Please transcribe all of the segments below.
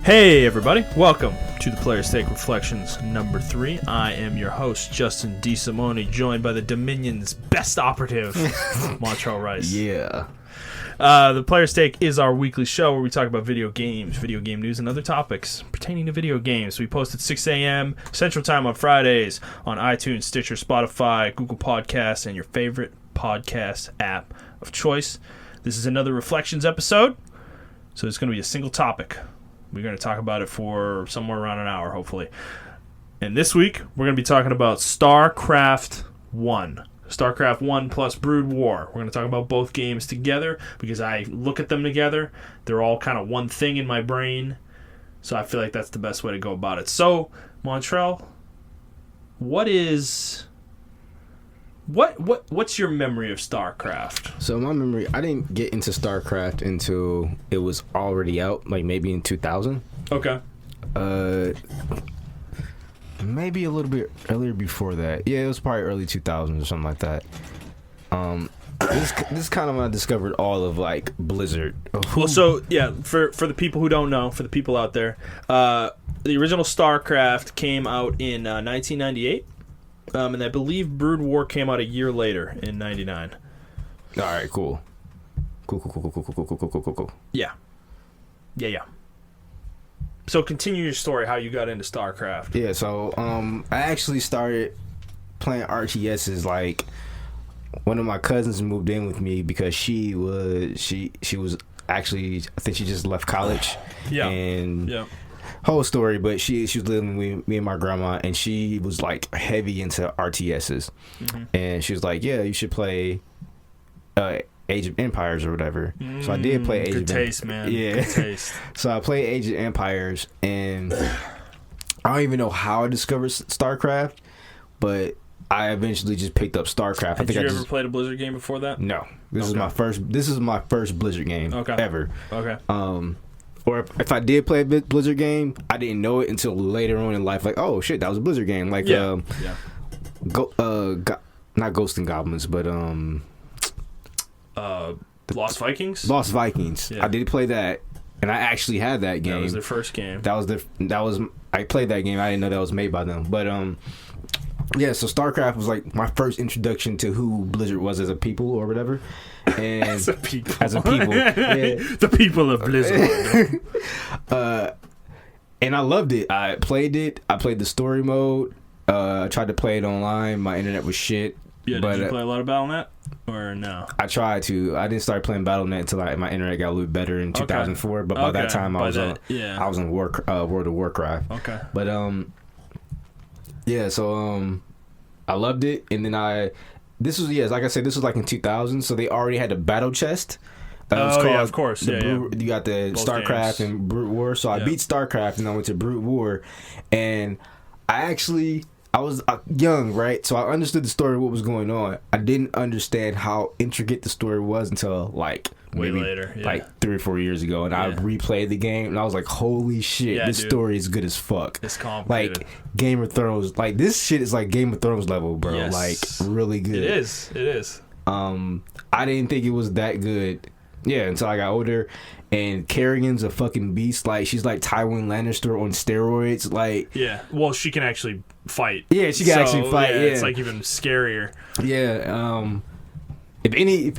Hey everybody, welcome to the Player Stake Reflections number 3. I am your host, Justin DeSimone, joined by the Dominion's best operative, Montrell Rice. Yeah. The Player Stake is our weekly show where we talk about video games, video game news, and other topics pertaining to video games. We post at 6 a.m. Central Time on Fridays on iTunes, Stitcher, Spotify, Google Podcasts, and your favorite podcast app of choice. This is another Reflections episode, so it's going to be a single topic. We're going to talk about it for somewhere around an hour, hopefully. And this week, we're going to be talking about Starcraft 1. Starcraft 1 plus Brood War. We're going to talk about both games together because I look at them together. They're all kind of one thing in my brain. So I feel like that's the best way to go about it. So, Montrell, what's your memory of Starcraft? So my memory, I didn't get into Starcraft until it was already out, like maybe in 2000. Okay. Maybe a little bit earlier before that. Yeah, it was probably early 2000s or something like that. This is kind of when I discovered all of like Blizzard. Well, so yeah, for the people who don't know, for the people out there, the original Starcraft came out in 1998. And I believe Brood War came out a year later in 99. All right, cool. Cool. Yeah. So continue your story, how you got into StarCraft. Yeah, so I actually started playing RTSs like one of my cousins moved in with me because she was actually, I think she just left college. Yeah. And yeah. Whole story, but she was living with me and my grandma, and she was like heavy into RTSs, and she was like, "Yeah, you should play Age of Empires or whatever." So I did play Age of Empires. Good taste, man. Yeah. Good taste. So I played Age of Empires, and I don't even know how I discovered StarCraft, but I eventually just picked up StarCraft. Had you ever played a Blizzard game before that? No, this is my first Blizzard game ever. Okay. Or if I did play a Blizzard game, I didn't know it until later on in life. Like, oh shit, that was a Blizzard game. Like, not Ghosts and Goblins, but Lost Vikings. Lost Vikings. Yeah. I did play that, and I actually had that game. That was their first game. I played that game. I didn't know that was made by them, but yeah. So StarCraft was like my first introduction to who Blizzard was as a people or whatever. And as a people, yeah. The people of Blizzard. And I loved it. I played it. I played the story mode. I tried to play it online. My internet was shit. Yeah, did you play a lot of Battle.net or no? I tried to. I didn't start playing Battle.net until my internet got a little better in 2004. But by that time, I was in World of Warcraft. Okay. But yeah. So I loved it, and then this was like I said, this was like in 2000, so they already had the battle chest. Yeah, of course. You got the both Starcraft games. And Brood War. So I beat Starcraft, and I went to Brood War, and I was young, right? So I understood the story of what was going on. I didn't understand how intricate the story was until like way later, like 3 or 4 years ago, and I replayed the game, and I was like, "Holy shit, this story is good as fuck." It's complicated. Like Game of Thrones, like this shit is like Game of Thrones level, bro. Yes. Like really good. It is. I didn't think it was that good. Yeah, until I got older, and Kerrigan's a fucking beast. Like she's like Tywin Lannister on steroids. Like well, she can actually fight. Yeah, she can actually fight. Yeah, it's like even scarier. Yeah. If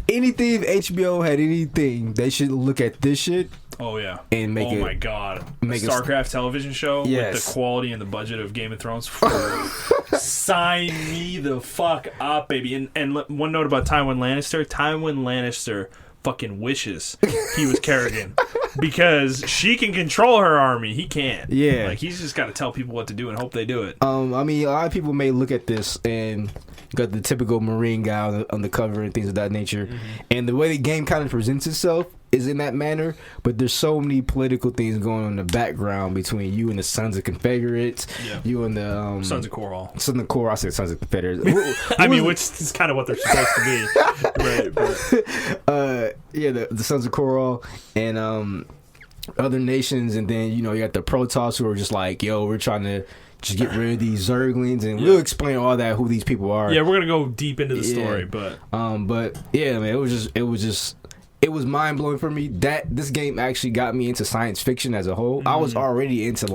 HBO had anything, they should look at this shit. Oh yeah, and make it. Oh my god, make a StarCraft television show with the quality and the budget of Game of Thrones. Sign me the fuck up, baby. And one note about Tywin Lannister. Tywin Lannister fucking wishes he was Kerrigan because she can control her army. He can't. Yeah, like he's just got to tell people what to do and hope they do it. I mean, a lot of people may look at this and got the typical Marine guy on the cover and things of that nature, and the way the game kind of presents itself is in that manner, but there's so many political things going on in the background between you and the Sons of Confederates, you and the Sons of Coral. I said Sons of Confederates. Which is kind of what they're supposed to be, right? But. The Sons of Coral and other nations, and then you got the Protoss who are just like, yo, we're trying to just get rid of these Zerglings, and we'll explain all that, who these people are. Yeah, we're gonna go deep into the story, but yeah, man, it was just it was mind blowing for me that this game actually got me into science fiction as a whole. I was already into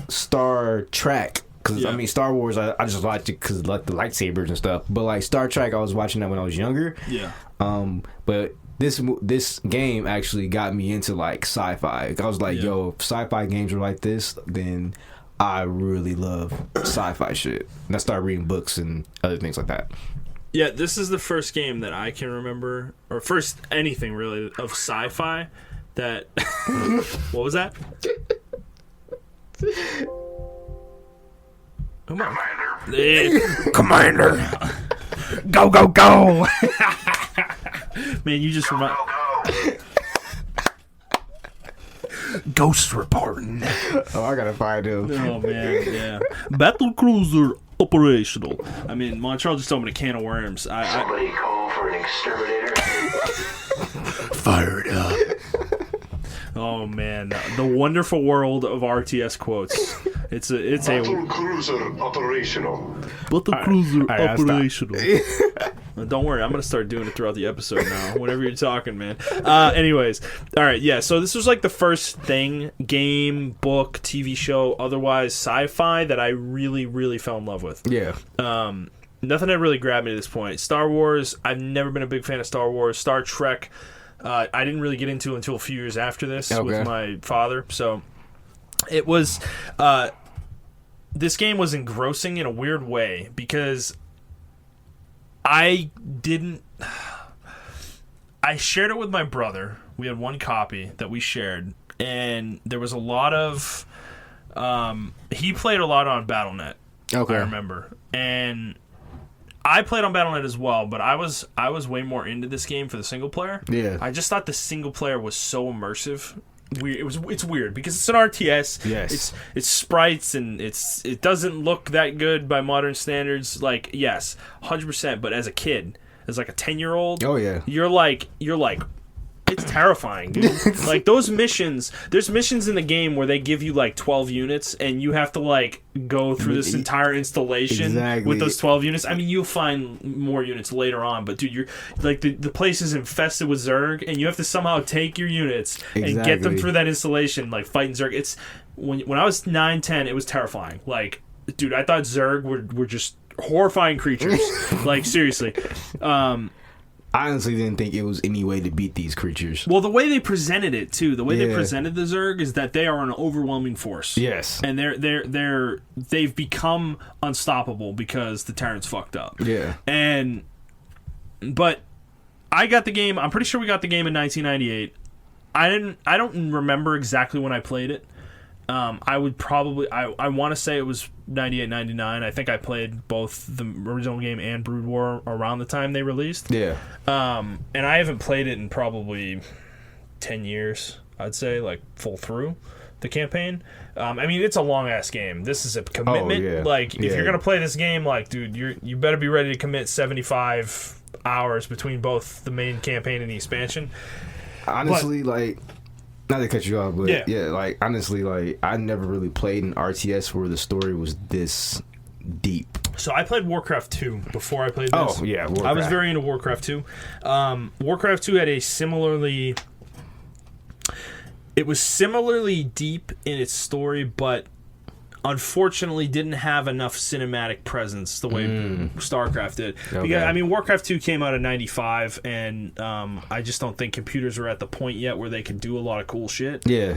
Star Trek. Cause I mean, Star Wars, I just liked it because like the lightsabers and stuff. But like Star Trek, I was watching that when I was younger. Yeah. But this game actually got me into like sci-fi. I was like, yo, if sci-fi games are like this, then I really love sci-fi shit. And I started reading books and other things like that. Yeah, this is the first game that I can remember, or first anything really of sci-fi that. What was that? Come on. Commander. Go, go, go. Man, you just remind. Ghost reporting. Oh, I gotta find him. Oh, man, yeah. Battle cruiser operational. I mean, Montrell just opened a can of worms. Somebody call for an exterminator. Fired up. Oh man, the wonderful world of RTS quotes. It's Battle cruiser operational. Battle cruiser operational. Don't worry, I'm gonna start doing it throughout the episode now. Whenever you're talking, man. Anyways, all right, yeah. So this was like the first thing, game, book, TV show, otherwise sci-fi that I really, really fell in love with. Yeah. Nothing had really grabbed me to this point. Star Wars. I've never been a big fan of Star Wars. Star Trek. I didn't really get into until a few years after this with my father. So it was this game was engrossing in a weird way because I shared it with my brother. We had one copy that we shared, and there was a lot of he played a lot on Battle.net. Okay. I remember. And I played on Battle.net as well, but I was way more into this game for the single player. Yeah. I just thought the single player was so immersive. It's weird because it's an RTS. Yes. It's sprites and it doesn't look that good by modern standards. Like, yes, 100%. But as a kid, as like a 10-year-old, oh yeah, you're like. It's terrifying, dude. Like, those missions, there's missions in the game where they give you, like, 12 units, and you have to, like, go through this entire installation with those 12 units. I mean, you'll find more units later on, but, dude, you're, like, the place is infested with Zerg, and you have to somehow take your units and get them through that installation, like, fighting Zerg. It's, when I was 9, 10, it was terrifying. Like, dude, I thought Zerg were just horrifying creatures. Like, seriously. I honestly didn't think it was any way to beat these creatures. Well, the way they presented it too, the way they presented the Zerg is that they are an overwhelming force. Yes, and they've become unstoppable because the Terrans fucked up. Yeah, but I got the game. I'm pretty sure we got the game in 1998. I don't remember exactly when I played it. I would probably I want to say it was 98, 99. I think I played both the original game and Brood War around the time they released. Yeah. And I haven't played it in probably 10 years, I'd say, like, full through the campaign. I mean, it's a long-ass game. This is a commitment. Oh, yeah. Like, if you're going to play this game, like, dude, you better be ready to commit 75 hours between both the main campaign and the expansion. Honestly, not to cut you off, but like, honestly, like, I never really played an RTS where the story was this deep. So I played Warcraft 2 before I played this. Oh, yeah, Warcraft. I was very into Warcraft 2. Warcraft 2 had a similarly... It was similarly deep in its story, but unfortunately didn't have enough cinematic presence the way Starcraft did. Okay. Because, I mean, Warcraft 2 came out in 95, and I just don't think computers were at the point yet where they could do a lot of cool shit. Yeah.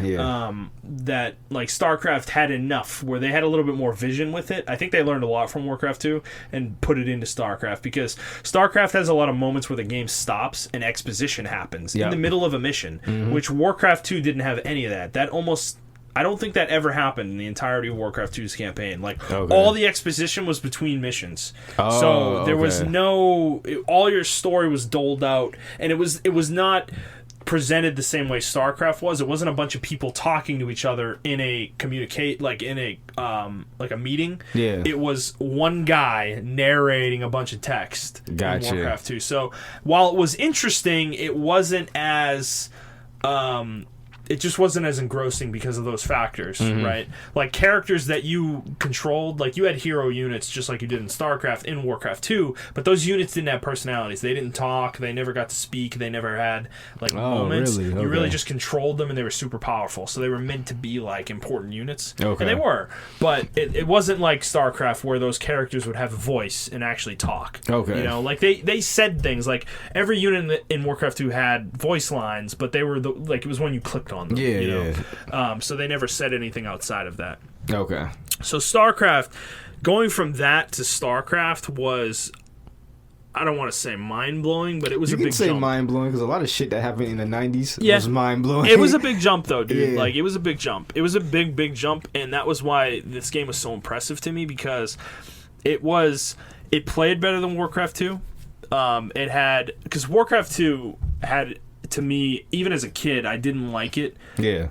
That, like, Starcraft had enough where they had a little bit more vision with it. I think they learned a lot from Warcraft 2 and put it into Starcraft, because Starcraft has a lot of moments where the game stops and exposition happens in the middle of a mission, which Warcraft 2 didn't have any of that. That almost... I don't think that ever happened in the entirety of Warcraft 2's campaign. Like, all the exposition was between missions. So there was no... all your story was doled out, and it was not presented the same way Starcraft was. It wasn't a bunch of people talking to each other in a like a meeting. Yeah. It was one guy narrating a bunch of text in Warcraft 2. So while it was interesting, it wasn't as... it just wasn't as engrossing because of those factors, right? Like characters that you controlled, like you had hero units just like you did in StarCraft, in Warcraft 2, but those units didn't have personalities. They didn't talk, they never got to speak, they never had like moments. Really? You really just controlled them, and they were super powerful. So they were meant to be like important units. Okay. And they were. But it wasn't like StarCraft where those characters would have a voice and actually talk. Okay. You know, like they said things, like every unit in Warcraft 2 had voice lines, but they were it was when you clicked on them. Yeah, you know? So they never said anything outside of that. Okay. So StarCraft, going from that to StarCraft was, I don't want to say mind-blowing, but it was a big jump. You can say mind-blowing because a lot of shit that happened in the 90s was mind-blowing. It was a big jump, though, dude. Yeah. Like, it was a big jump. It was a big, big jump, and that was why this game was so impressive to me, because it played better than Warcraft 2. Because Warcraft 2 had, to me, even as a kid, I didn't like it. Yeah.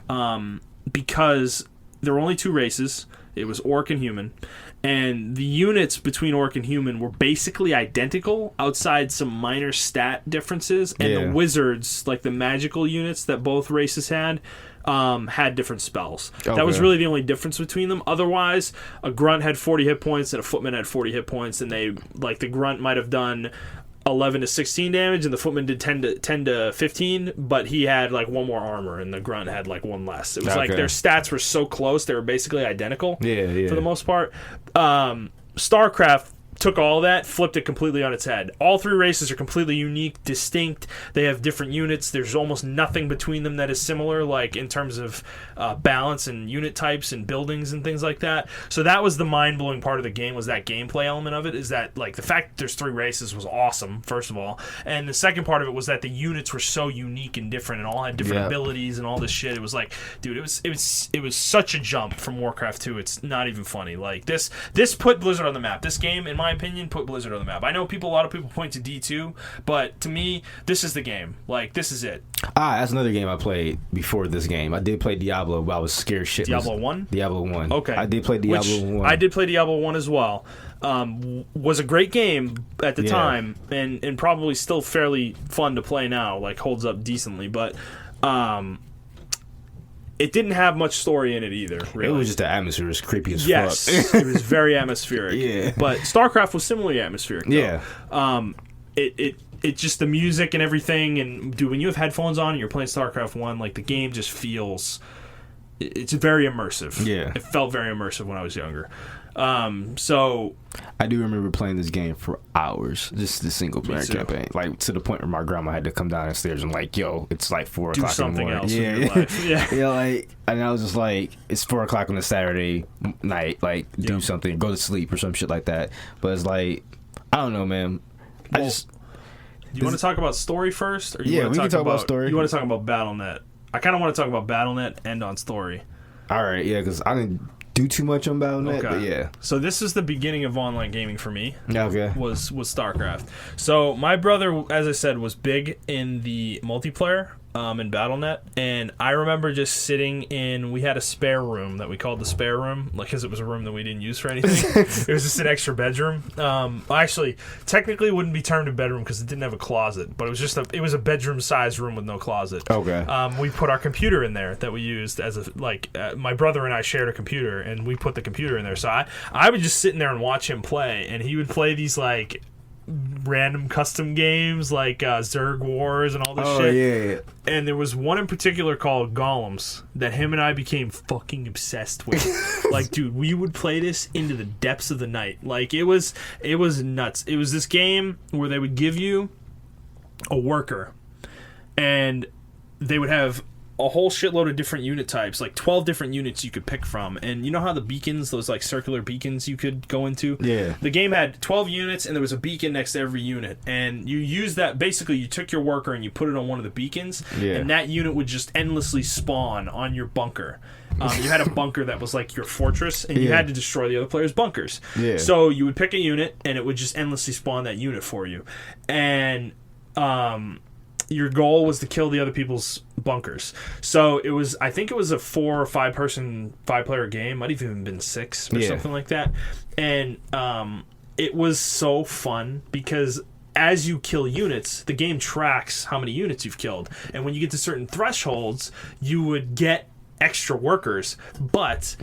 Because there were only two races. It was Orc and Human. And the units between Orc and Human were basically identical outside some minor stat differences. And the wizards, like the magical units that both races had different spells. Okay. That was really the only difference between them. Otherwise, a grunt had 40 hit points and a footman had 40 hit points. And they, like, the grunt might have done 11 to 16 damage, and the footman did 10 to 15, but he had like one more armor, and the grunt had like one less. It was like their stats were so close; they were basically identical. Yeah. For the most part, StarCraft took all that, flipped it completely on its head. All three races are completely unique, distinct. They have different units. There's almost nothing between them that is similar, like in terms of balance and unit types and buildings and things like that. So that was the mind-blowing part of the game, was that gameplay element of it, is that like the fact that there's three races was awesome, first of all. And the second part of it was that the units were so unique and different and all had different abilities and all this shit. It was like, dude, it was such a jump from Warcraft 2. It's not even funny. Like this put Blizzard on the map. This game, in my opinion, put Blizzard on the map. I know a lot of people point to D2, but to me, this is the game. Like, this is it. That's another game I played before this game. I did play Diablo, but I was scared shitless. Diablo 1? Diablo 1. Okay. I did play Diablo 1. I did play Diablo 1 as well. Was a great game at the time, and probably still fairly fun to play now. Like, holds up decently, but it didn't have much story in it either, really. It was just the atmosphere was creepy as fuck. Yes, it was very atmospheric. Yeah. But StarCraft was similarly atmospheric, though. Yeah. It just, the music and everything, and dude, when you have headphones on and you're playing StarCraft 1, like, the game just feels, it's very immersive. Yeah. It felt very immersive when I was younger. So I do remember playing this game for hours, just the single player campaign, like to the point where my grandma had to come downstairs and like, yo, it's like 4 o'clock in the morning. Else in your life. Yeah, like, and I was just like, it's 4 o'clock on a Saturday night, like do something, go to sleep or some shit like that. But it's like, I don't know, man. You want to talk about story first, or we can talk about story. You want to talk about BattleNet? I kind of want to talk about BattleNet and on story. All right, yeah, because I didn't do too much on BattleNet, but yeah. So this is the beginning of online gaming for me. Okay. Was StarCraft. So my brother, as I said, was big in the multiplayer in BattleNet, and I remember just sitting in, we had a spare room that we called the spare room, like, because it was a room that we didn't use for anything. It was just an extra bedroom. Actually, technically it wouldn't be termed a bedroom because it didn't have a closet, but it was a bedroom sized room with no closet. Okay. We put our computer in there that we used as my brother and I shared a computer, and we put the computer in there. So I would just sit in there and watch him play, and he would play these like random custom games like Zerg Wars and all this shit. Yeah. And there was one in particular called Golems that him and I became fucking obsessed with. Like, dude, we would play this into the depths of the night. Like, it was nuts. It was this game where they would give you a worker, and they would have a whole shitload of different unit types, like 12 different units you could pick from. And you know how the beacons, those like circular beacons you could go into? Yeah. The game had 12 units, and there was a beacon next to every unit. And you use that, basically you took your worker and you put it on one of the beacons, and that unit would just endlessly spawn on your bunker. You had a bunker that was like your fortress, and you had to destroy the other player's bunkers. Yeah. So you would pick a unit, and it would just endlessly spawn that unit for you. And your goal was to kill the other people's bunkers. So I think it was a 4 or 5 player game. Might have even been 6 or something like that. And it was so fun because as you kill units, the game tracks how many units you've killed. And when you get to certain thresholds, you would get extra workers, but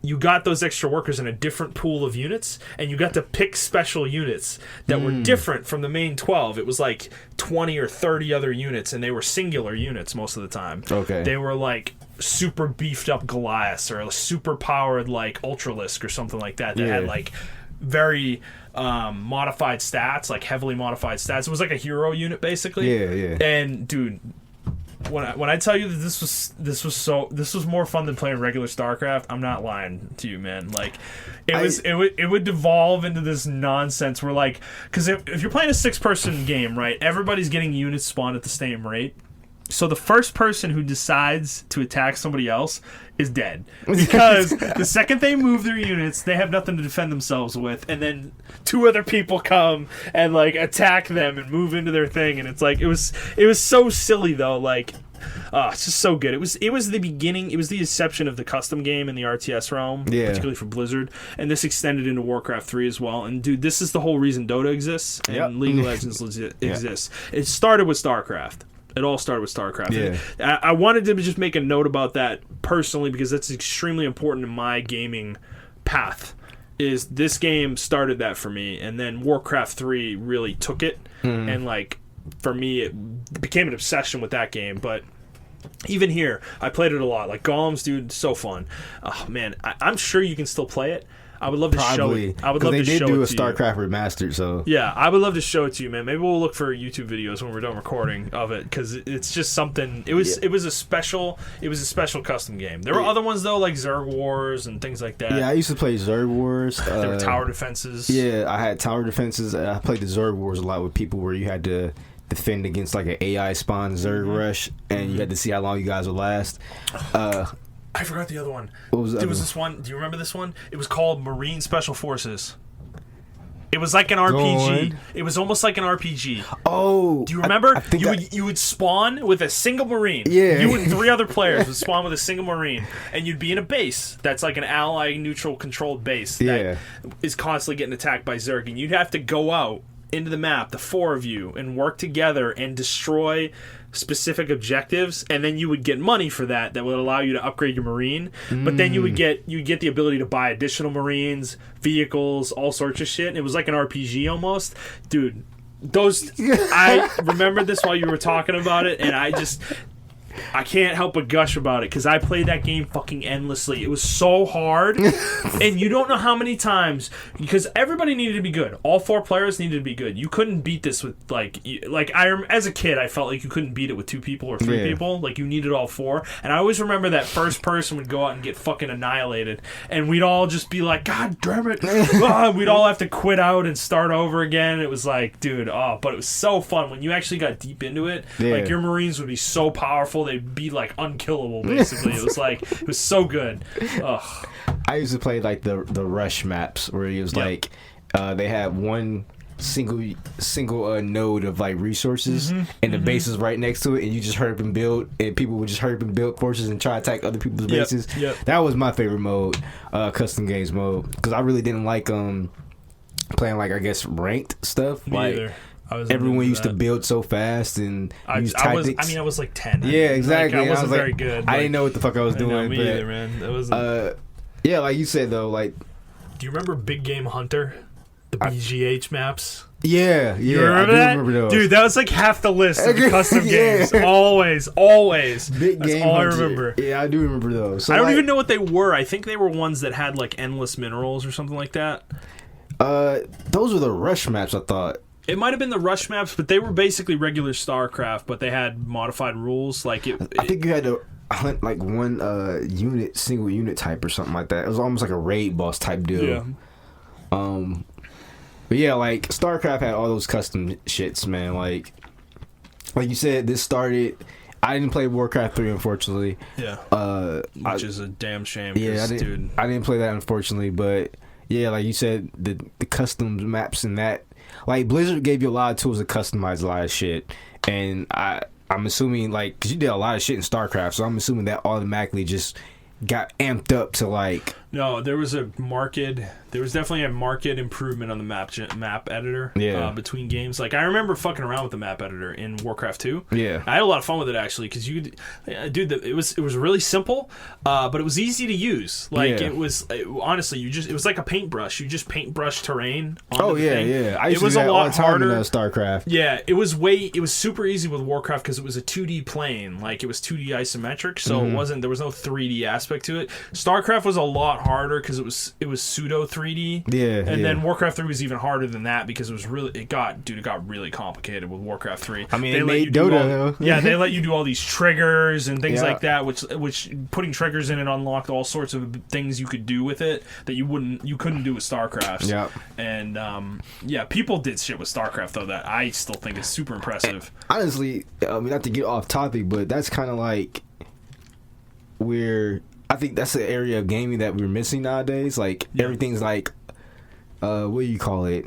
you got those extra workers in a different pool of units, and you got to pick special units that were different from the main 12. It was like 20 or 30 other units, and they were singular units most of the time. Okay. They were like super beefed up Goliaths, or super powered like Ultralisk or something like that had like very modified stats, like heavily modified stats. It was like a hero unit basically. Yeah. And dude, when I tell you that this was more fun than playing regular StarCraft, I'm not lying to you, man. Like it would devolve into this nonsense where, like, because if you're playing a 6-person game, right, everybody's getting units spawned at the same rate. So the first person who decides to attack somebody else is dead, because the second they move their units, they have nothing to defend themselves with, and then 2 other people come and like attack them and move into their thing, and it's like it was so silly though. Like, it's just so good. It was the beginning. It was the inception of the custom game in the RTS realm, particularly for Blizzard, and this extended into Warcraft 3 as well. And dude, this is the whole reason Dota exists and League of Legends exists. It started with StarCraft. It all started with StarCraft. Yeah. I wanted to just make a note about that personally, because that's extremely important in my gaming path. Is this game started that for me, and then Warcraft 3 really took it, and like for me it became an obsession with that game. But even here, I played it a lot. Like Golems, dude, so fun. Oh man, I'm sure you can still play it. I would love to show it. I would love to show it to you. They did do a StarCraft remastered, so yeah, I would love to show it to you, man. Maybe we'll look for YouTube videos when we're done recording of it, because it's just something. It was a special custom game. There were other ones though, like Zerg Wars and things like that. Yeah, I used to play Zerg Wars. There were tower defenses. Yeah, I had tower defenses. I played the Zerg Wars a lot with people, where you had to defend against like an AI spawn Zerg rush, and you had to see how long you guys would last. I forgot the other one. What was there was this one. Do you remember this one? It was called Marine Special Forces. It was like an RPG. It was almost like an RPG. Oh, do you remember? You would spawn with a single Marine. Yeah, you and 3 other players would spawn with a single Marine, and you'd be in a base that's like an ally neutral controlled base that is constantly getting attacked by Zerg, and you'd have to go out into the map, the 4 of you, and work together and destroy specific objectives, and then you would get money for that would allow you to upgrade your Marine. But then you'd get the ability to buy additional Marines, vehicles, all sorts of shit. And it was like an RPG almost. Dude, I remember this while you were talking about it, and I can't help but gush about it, because I played that game fucking endlessly. It was so hard, and you don't know how many times, because everybody needed to be good. All 4 players needed to be good. You couldn't beat this with as a kid, I felt like you couldn't beat it with 2 people or 3 people. Like, you needed all 4. And I always remember that first person would go out and get fucking annihilated, and we'd all just be like, God damn it! We'd all have to quit out and start over again. It was like, dude, but it was so fun when you actually got deep into it. Like, your Marines would be so powerful. They'd be like unkillable, basically. It was so good. Ugh. I used to play like the rush maps, where it was like they had one single node of like resources, and the base is right next to it, and you just hurry up and build, and people would just hurry up and build forces and try to attack other people's bases. That was my favorite mode, custom games mode, because I really didn't like playing like, I guess, ranked stuff. Me either. Everyone used to build so fast and use tactics. I was like 10. Yeah, exactly. I wasn't very good. I didn't know what the fuck I was doing. Me either, man. That wasn't. Yeah, like you said though, like. Do you remember Big Game Hunter? The BGH maps. Yeah. You remember that? Remember those. Dude, that was like half the list of the custom games. Always. Big That's Game all Hunter. I remember. Yeah, I do remember those. So I don't even know what they were. I think they were ones that had like endless minerals or something like that. Those were the rush maps, I thought. It might have been the rush maps, but they were basically regular StarCraft, but they had modified rules. I think you had to hunt like one single unit type or something like that. It was almost like a raid boss type deal. Yeah. But yeah, like StarCraft had all those custom shits, man. Like you said, this started. I didn't play Warcraft 3, unfortunately. Yeah. Which is a damn shame. Yeah, I didn't play that, unfortunately, but yeah, like you said, the custom maps and that. Like, Blizzard gave you a lot of tools to customize a lot of shit, and I'm assuming, like, because you did a lot of shit in StarCraft, so I'm assuming that automatically just got amped up to, like, No, there was definitely a marked improvement on the map editor between games. Like, I remember fucking around with the map editor in Warcraft 2. Yeah. I had a lot of fun with it, actually, because it was really simple, but it was easy to use. Like, honestly, it was like a paintbrush. You just paintbrush terrain onto the thing. Yeah. I used to do that all the time in StarCraft. Yeah, it was super easy with Warcraft because it was a 2D plane. Like, it was 2D isometric, so there was no 3D aspect to it. StarCraft was a lot harder because it was pseudo 3D. And then Warcraft 3 was even harder than that because it got really complicated with Warcraft 3. I mean, they made Dota. They let you do all these triggers and things like that, which putting triggers in it unlocked all sorts of things you could do with it that you couldn't do with StarCraft. Yeah. And people did shit with StarCraft though that I still think is super impressive. And honestly, I mean, not to get off topic, but that's kind of like where I think that's the area of gaming that we're missing nowadays. Like, everything's like, what do you call it?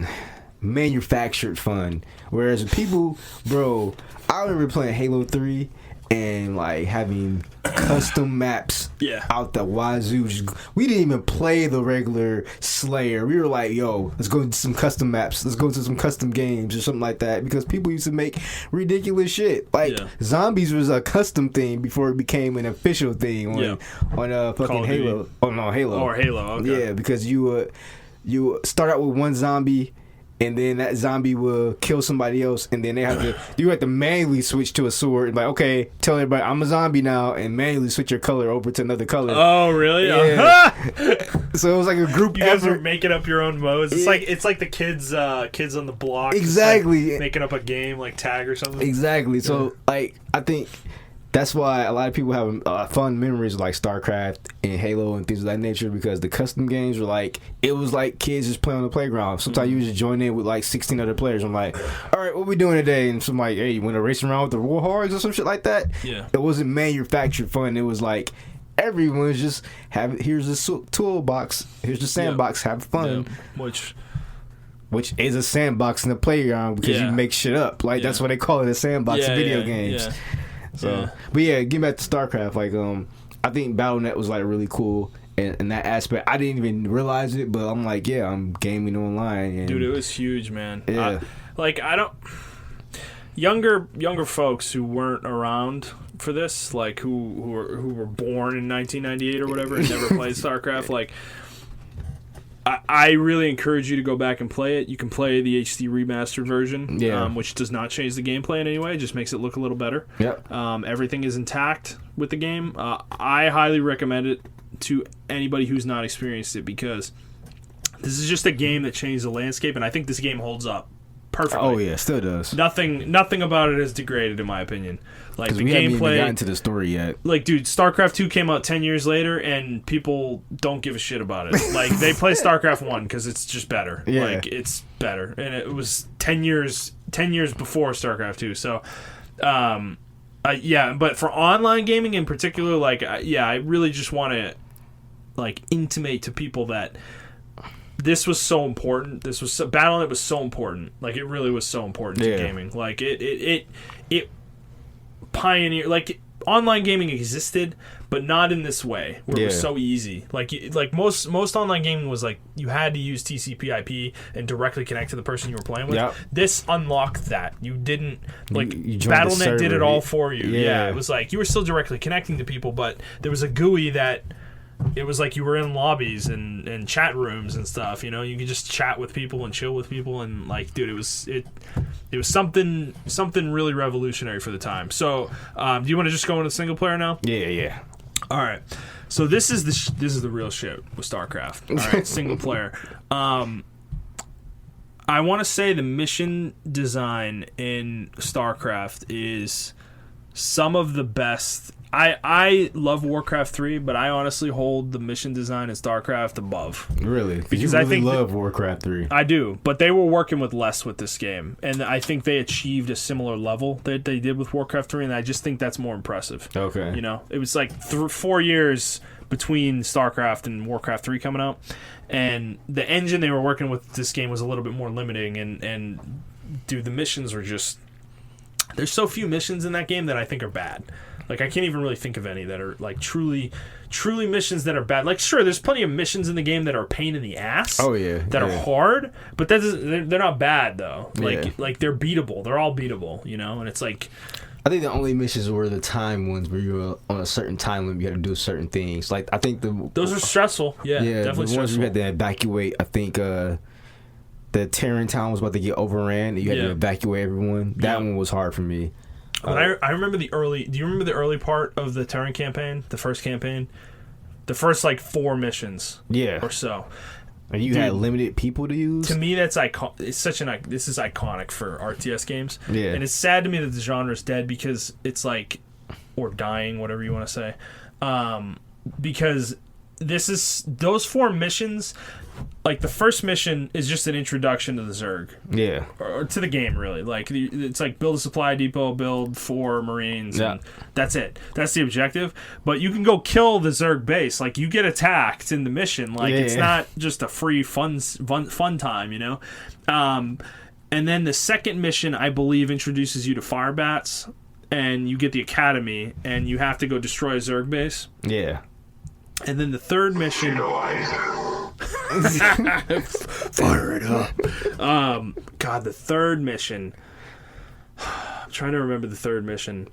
Manufactured fun. Whereas people, bro, I remember playing Halo 3 and like having custom maps out the wazoo. We didn't even play the regular Slayer. We were like, yo, let's go into some custom maps. Let's go to some custom games or something like that, because people used to make ridiculous shit. Like, zombies was a custom thing before it became an official thing on fucking Halo. Oh no, Halo. Or Halo, okay. Yeah, because you start out with one zombie, and then that zombie will kill somebody else, and then you have to manually switch to a sword. And like, okay, tell everybody I'm a zombie now, and manually switch your color over to another color. Oh, really? Yeah. So it was like a group effort. You guys effort. are making up your own modes. It's like the kids on the block. Exactly. Like making up a game like tag or something. Exactly. So like, I think that's why a lot of people have fun memories of like StarCraft and Halo and things of that nature, because the custom games were like, it was like kids just playing on the playground. Sometimes you just join in with like 16 other players. I'm like, all right, what we doing today? And some like, hey, you want to race around with the Warhogs or some shit like that? Yeah. It wasn't manufactured fun. It was like, everyone's just here's the toolbox, here's the sandbox, have fun. Yeah. Which is a sandbox in the playground, because you make shit up. Like, that's what they call it, a sandbox in video games. Yeah. So, but getting back to StarCraft, like, I think Battle.net was like really cool in that aspect. I didn't even realize it, but I'm like, I'm gaming online. And, dude, it was huge, man. Yeah. Younger folks who weren't around for this, like who were born in 1998 or whatever and never played StarCraft, like, I really encourage you to go back and play it. You can play the HD remastered version, which does not change the gameplay in any way. It just makes it look a little better. Yep. Everything is intact with the game. I highly recommend it to anybody who's not experienced it, because this is just a game that changed the landscape, and I think this game holds up perfectly. Oh yeah, still does. Nothing about it is degraded, in my opinion. Like, the we haven't gameplay, even gotten to the story yet. Like, dude, StarCraft 2 came out 10 years later, and people don't give a shit about it. Like, they play StarCraft 1 because it's just better. Yeah. Like, it's better, and it was 10 years before StarCraft 2. So, but for online gaming in particular, like, I really just want to like intimate to people that this was so important. Battle.net was so important. Like, it really was so important to gaming. Like, it pioneered. Like, online gaming existed, but not in this way, where it was so easy. Like most online gaming was like, you had to use TCP/IP and directly connect to the person you were playing with. Yep. This unlocked that. You didn't, like, Battle.net did it all for you. Yeah, it was like you were still directly connecting to people, but there was a GUI that. It was like you were in lobbies and chat rooms and stuff, you know. You could just chat with people and chill with people, and like, dude, it was something really revolutionary for the time. So, do you want to just go into single player now? Yeah. All right. So this is the real shit with StarCraft. All right, single player. I want to say the mission design in StarCraft is some of the best. I love Warcraft 3, but I honestly hold the mission design in StarCraft above. Really? Because I think love Warcraft 3. I do, but they were working with less with this game, and I think they achieved a similar level that they did with Warcraft 3, and I just think that's more impressive. Okay. You know, it was like 4 years between StarCraft and Warcraft 3 coming out, and the engine they were working with this game was a little bit more limiting, and dude, the missions were just... There's so few missions in that game that I think are bad. Like, I can't even really think of any that are like truly missions that are bad. Like, sure, there's plenty of missions in the game that are a pain in the ass. Oh yeah, that are hard, but they're not bad though. Like they're beatable. They're all beatable, you know. And it's like, I think the only missions were the time ones where you're on a certain time limit, you had to do certain things. Like, I think those are stressful. Yeah, definitely the ones stressful. you had to evacuate. I think the Terran town was about to get overran, and you had to evacuate everyone. That one was hard for me. But I remember the early. Do you remember the early part of the Terran campaign? The first campaign, the first like 4 missions, or so. And you had limited people to use. To me, that's iconic. It's this is iconic for RTS games. Yeah, and it's sad to me that the genre is dead because it's like, or dying, whatever you want to say, because those 4 missions. Like, the first mission is just an introduction to the Zerg. Yeah. Or to the game, really. Like, it's like build a supply depot, build 4 Marines, and that's it. That's the objective. But you can go kill the Zerg base. Like, you get attacked in the mission. Like, it's not just a free fun time, you know? And then the second mission, I believe, introduces you to fire bats, and you get the academy, and you have to go destroy a Zerg base. Yeah. And then the third mission... Fire it up. God, the third mission. I'm trying to remember the third mission.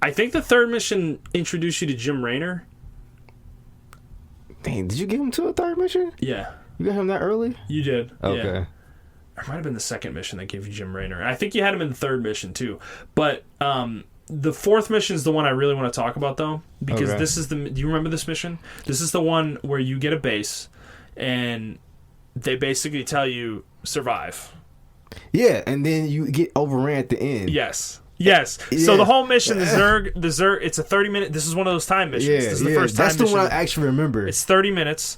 I think the third mission introduced you to Jim Raynor. Dang, did you give him to a third mission? Yeah. You got him that early? You did. Okay. Yeah. It might have been the second mission that gave you Jim Raynor. I think you had him in the third mission too. But the fourth mission is the one I really want to talk about, though, because this is the. Do you remember this mission? This is the one where you get a base. And they basically tell you, survive. Yeah, and then you get overran at the end. Yes. Yeah. So the whole mission, the Zerg, it's a 30-minute... This is one of those time missions. Yeah, this is the first time mission. That's the one I actually remember. It's 30 minutes.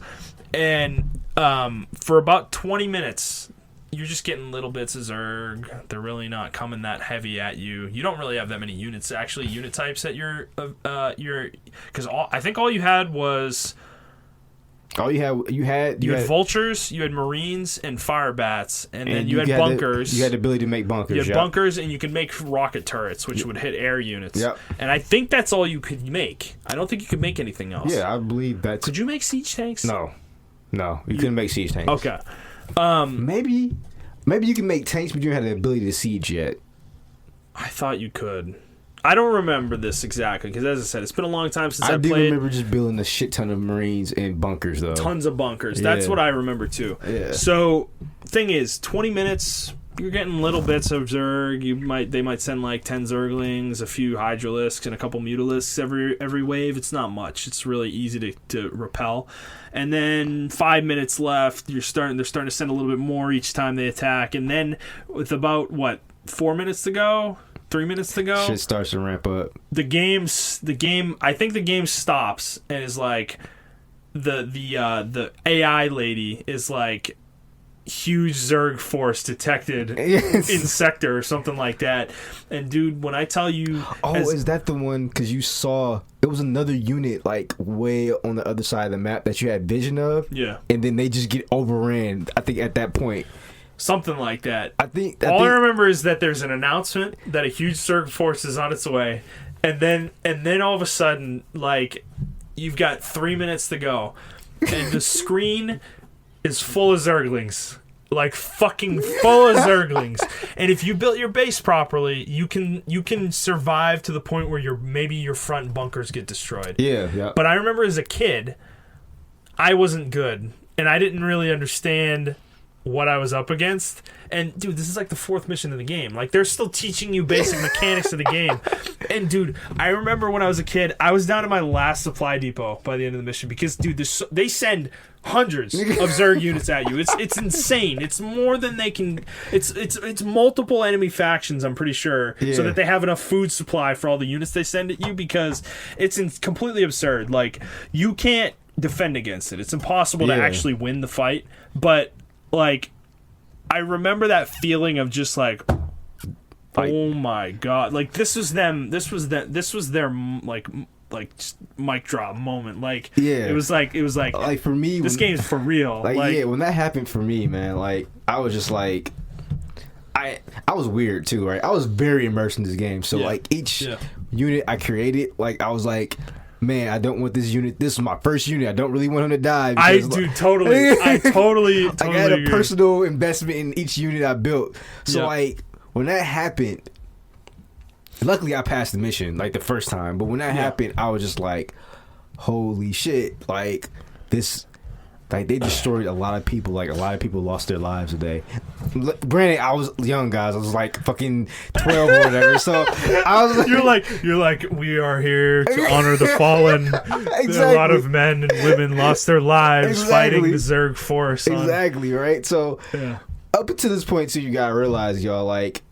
And for about 20 minutes, you're just getting little bits of Zerg. They're really not coming that heavy at you. You don't really have that many units, actually, unit types at your... Because I think all you had was... You had vultures, you had marines, and fire bats, and then you had bunkers. You had the ability to make bunkers. You had bunkers, and you could make rocket turrets, which would hit air units. Yep. And I think that's all you could make. I don't think you could make anything else. Yeah, I believe that. Could you make siege tanks? No, you couldn't make siege tanks. Okay. Maybe you can make tanks, but you don't have the ability to siege yet. I thought you could. I don't remember this exactly, because as I said, it's been a long time since I played. I do remember just building a shit ton of Marines and bunkers, though. Tons of bunkers. That's what I remember, too. Yeah. So, thing is, 20 minutes, you're getting little bits of Zerg. They might send, like, 10 Zerglings, a few Hydralisks, and a couple Mutalisks every wave. It's not much. It's really easy to repel. And then 5 minutes left, they're starting to send a little bit more each time they attack. And then, with about, 4 minutes to go... 3 minutes to go, shit starts to ramp up. I think the game stops and is like, the AI lady is like, huge Zerg force detected in sector or something like that. And dude, when I tell you, is that the one? Because you saw it was another unit like way on the other side of the map that you had vision of. Yeah, and then they just get overran. I think at that point. Something like that. I think I remember is that there's an announcement that a huge Zerg force is on its way, and then all of a sudden, like, you've got 3 minutes to go, and the screen is full of Zerglings, like fucking full of Zerglings. And if you built your base properly, you can survive to the point where maybe your front bunkers get destroyed. Yeah. But I remember as a kid, I wasn't good, and I didn't really understand what I was up against. And dude, this is like the fourth mission of the game. Like, they're still teaching you basic mechanics of the game. And dude, I remember when I was a kid, I was down to my last supply depot by the end of the mission because dude, they send hundreds of Zerg units at you. It's insane. It's more than they can. It's multiple enemy factions, I'm pretty sure, so that they have enough food supply for all the units they send at you, because it's completely absurd. Like, you can't defend against it. It's impossible to actually win the fight. But like, I remember that feeling of just like, oh my god! Like, this was their like just mic drop moment. Like, it was like for me, this game's for real. Like, when that happened for me, man, like, I was just like, I was weird too, right? I was very immersed in this game, so like each unit I created, like I was like, man, I don't want this unit. This is my first unit. I don't really want him to die. I totally I had a agree. personal investment in each unit I built. So like when that happened, luckily I passed the mission like the first time. But when that happened, I was just like, holy shit! Like this. Like, they destroyed a lot of people. Like, a lot of people lost their lives today. Granted, I was young, guys. I was, like, fucking 12 or whatever. So, I was like... You're like, we are here to honor the fallen. Exactly. A lot of men and women lost their lives fighting the Zerg force. Exactly, right? So, up until this point, too, you gotta realize, y'all, like...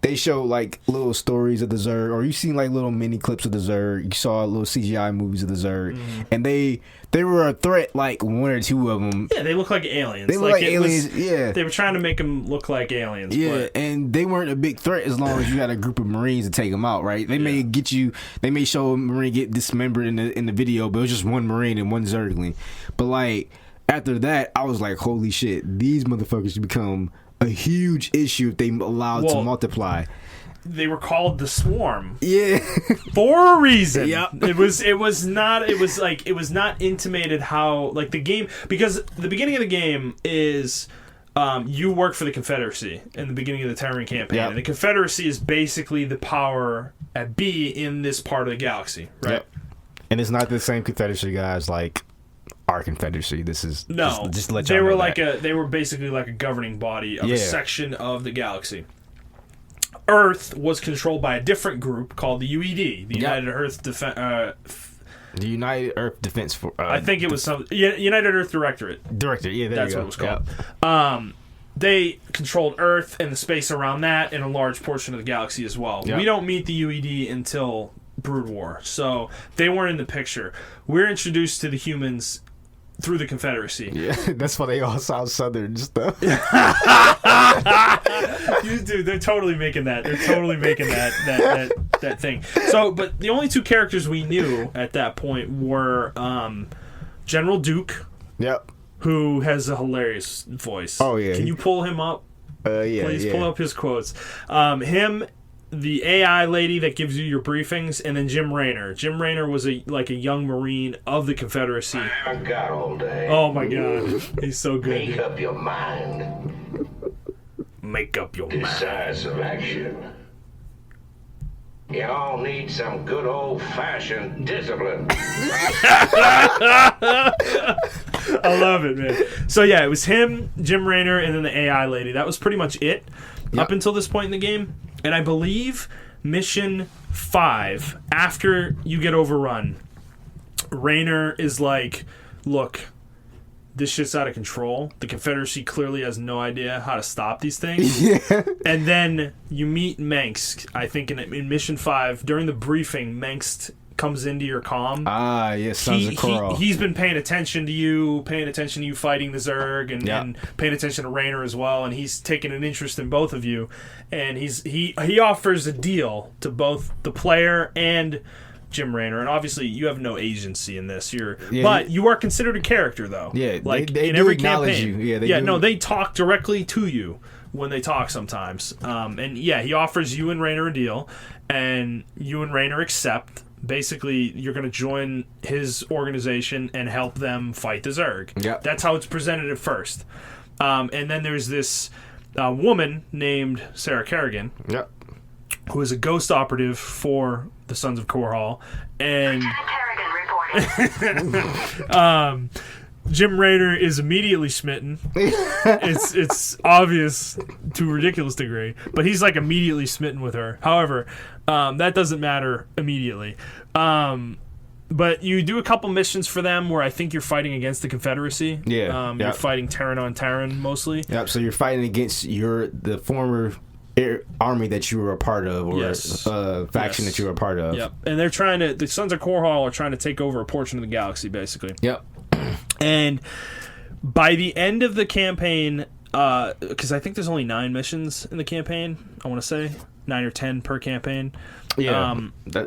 They show like little stories of the Zerg, or you seen like little mini clips of the Zerg. You saw little CGI movies of the Zerg, and they were a threat. Like one or two of them. Yeah, they look like aliens. They look like aliens. Yeah, they were trying to make them look like aliens. Yeah, and they weren't a big threat as long as you had a group of Marines to take them out. Right? They may get you. They may show a Marine get dismembered in the video, but it was just one Marine and one Zergling. But like after that, I was like, holy shit, these motherfuckers become a huge issue if they allowed to multiply. They were called the Swarm. Yeah. For a reason. Yep. It was not intimated how like the game, because the beginning of the game is you work for the Confederacy in the beginning of the Terran campaign. Yep. And the Confederacy is basically the power at B in this part of the galaxy, right? Yep. And it's not the same Confederacy, guys, like our Confederacy. This is just to let y'all know they were basically like a governing body of a section of the galaxy. Earth was controlled by a different group called the UED, the United Earth Defense. The United Earth Defense for. I think it was some United Earth Directorate. Yeah, that's what it was called. Yep. They controlled Earth and the space around that, and a large portion of the galaxy as well. Yep. We don't meet the UED until Brood War, so they weren't in the picture. We're introduced to the humans through the Confederacy. Yeah, that's why they all sound Southern stuff. Dude, they're totally making that. They're totally making that thing. So, but the only two characters we knew at that point were General Duke. Yep. Who has a hilarious voice. Oh yeah. Can you pull him up? Yeah. Please pull up his quotes. Him, the AI lady that gives you your briefings, and then Jim Raynor. Jim Raynor was a young Marine of the Confederacy. I got all day. Oh my God, he's so good. Make up your mind. Make up your mind. Decisive action. You all need some good old-fashioned discipline. I love it, man. So yeah, it was him, Jim Raynor, and then the AI lady. That was pretty much it up until this point in the game. And I believe mission 5, after you get overrun, Raynor is like, look, this shit's out of control. The Confederacy clearly has no idea how to stop these things. Yeah. And then you meet Mengsk, I think in mission 5, during the briefing, Mengsk comes into your comm. Ah, yes, Sons of Coral. He's been paying attention to you fighting the Zerg, and paying attention to Raynor as well, and he's taken an interest in both of you. And he offers a deal to both the player and Jim Raynor, and obviously you have no agency in this. But you are considered a character, though. Yeah, like they in do every acknowledge campaign. you. They talk directly to you when they talk sometimes. And he offers you and Raynor a deal, and you and Raynor accept. Basically, you're going to join his organization and help them fight the Zerg. Yep. That's how it's presented at first. And then there's this woman named Sarah Kerrigan, who is a ghost operative for the Sons of Korhal. And Jim Raynor is immediately smitten. It's obvious to a ridiculous degree, but he's like immediately smitten with her. However, that doesn't matter immediately. But you do a couple missions for them where I think you're fighting against the Confederacy. You're fighting Terran on Terran mostly. Yep. So you're fighting against the former army that you were a part of, or faction that you were a part of. Yep. And the Sons of Korhal are trying to take over a portion of the galaxy, basically. Yep. And by the end of the campaign, because I think there's only 9 missions in the campaign, I want to say 9 or 10 per campaign. Yeah.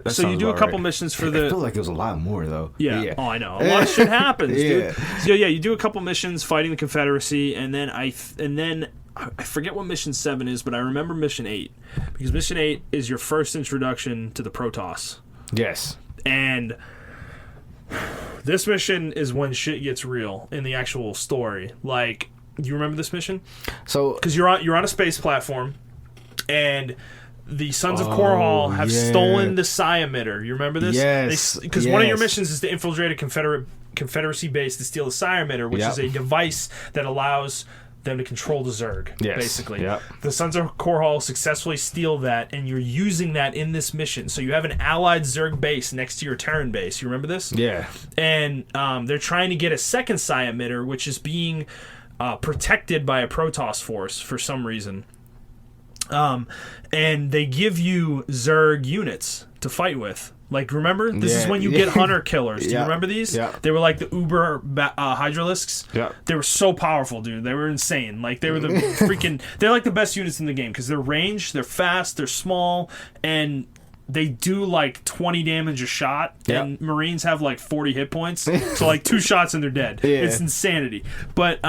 So you do a couple missions for the. I feel like it was a lot more though. Yeah. Oh, I know. A lot of shit happens, dude. So you do a couple missions fighting the Confederacy, and then I forget what mission 7 is, but I remember mission 8 because mission 8 is your first introduction to the Protoss. Yes. And this mission is when shit gets real in the actual story. Like, you remember this mission? So, because you're on a space platform, and the Sons of Korhal have stolen the psi emitter. You remember this? Yes. Because one of your missions is to infiltrate a Confederacy base to steal the psi emitter, which is a device that allows them to control the Zerg, basically. Yep. The Sons of Korhal successfully steal that, and you're using that in this mission. So you have an allied Zerg base next to your Terran base. You remember this? Yeah. And they're trying to get a second psi emitter, which is being protected by a Protoss force for some reason. And they give you Zerg units to fight with. Like, remember? This is when you get hunter killers. Do you remember these? Yeah. They were like the Uber Hydralisks. Yeah. They were so powerful, dude. They were insane. Like, they were the freaking... They're like the best units in the game because they're ranged, they're fast, they're small, and they do like 20 damage a shot, and Marines have like 40 hit points. So like 2 shots and they're dead. It's insanity. But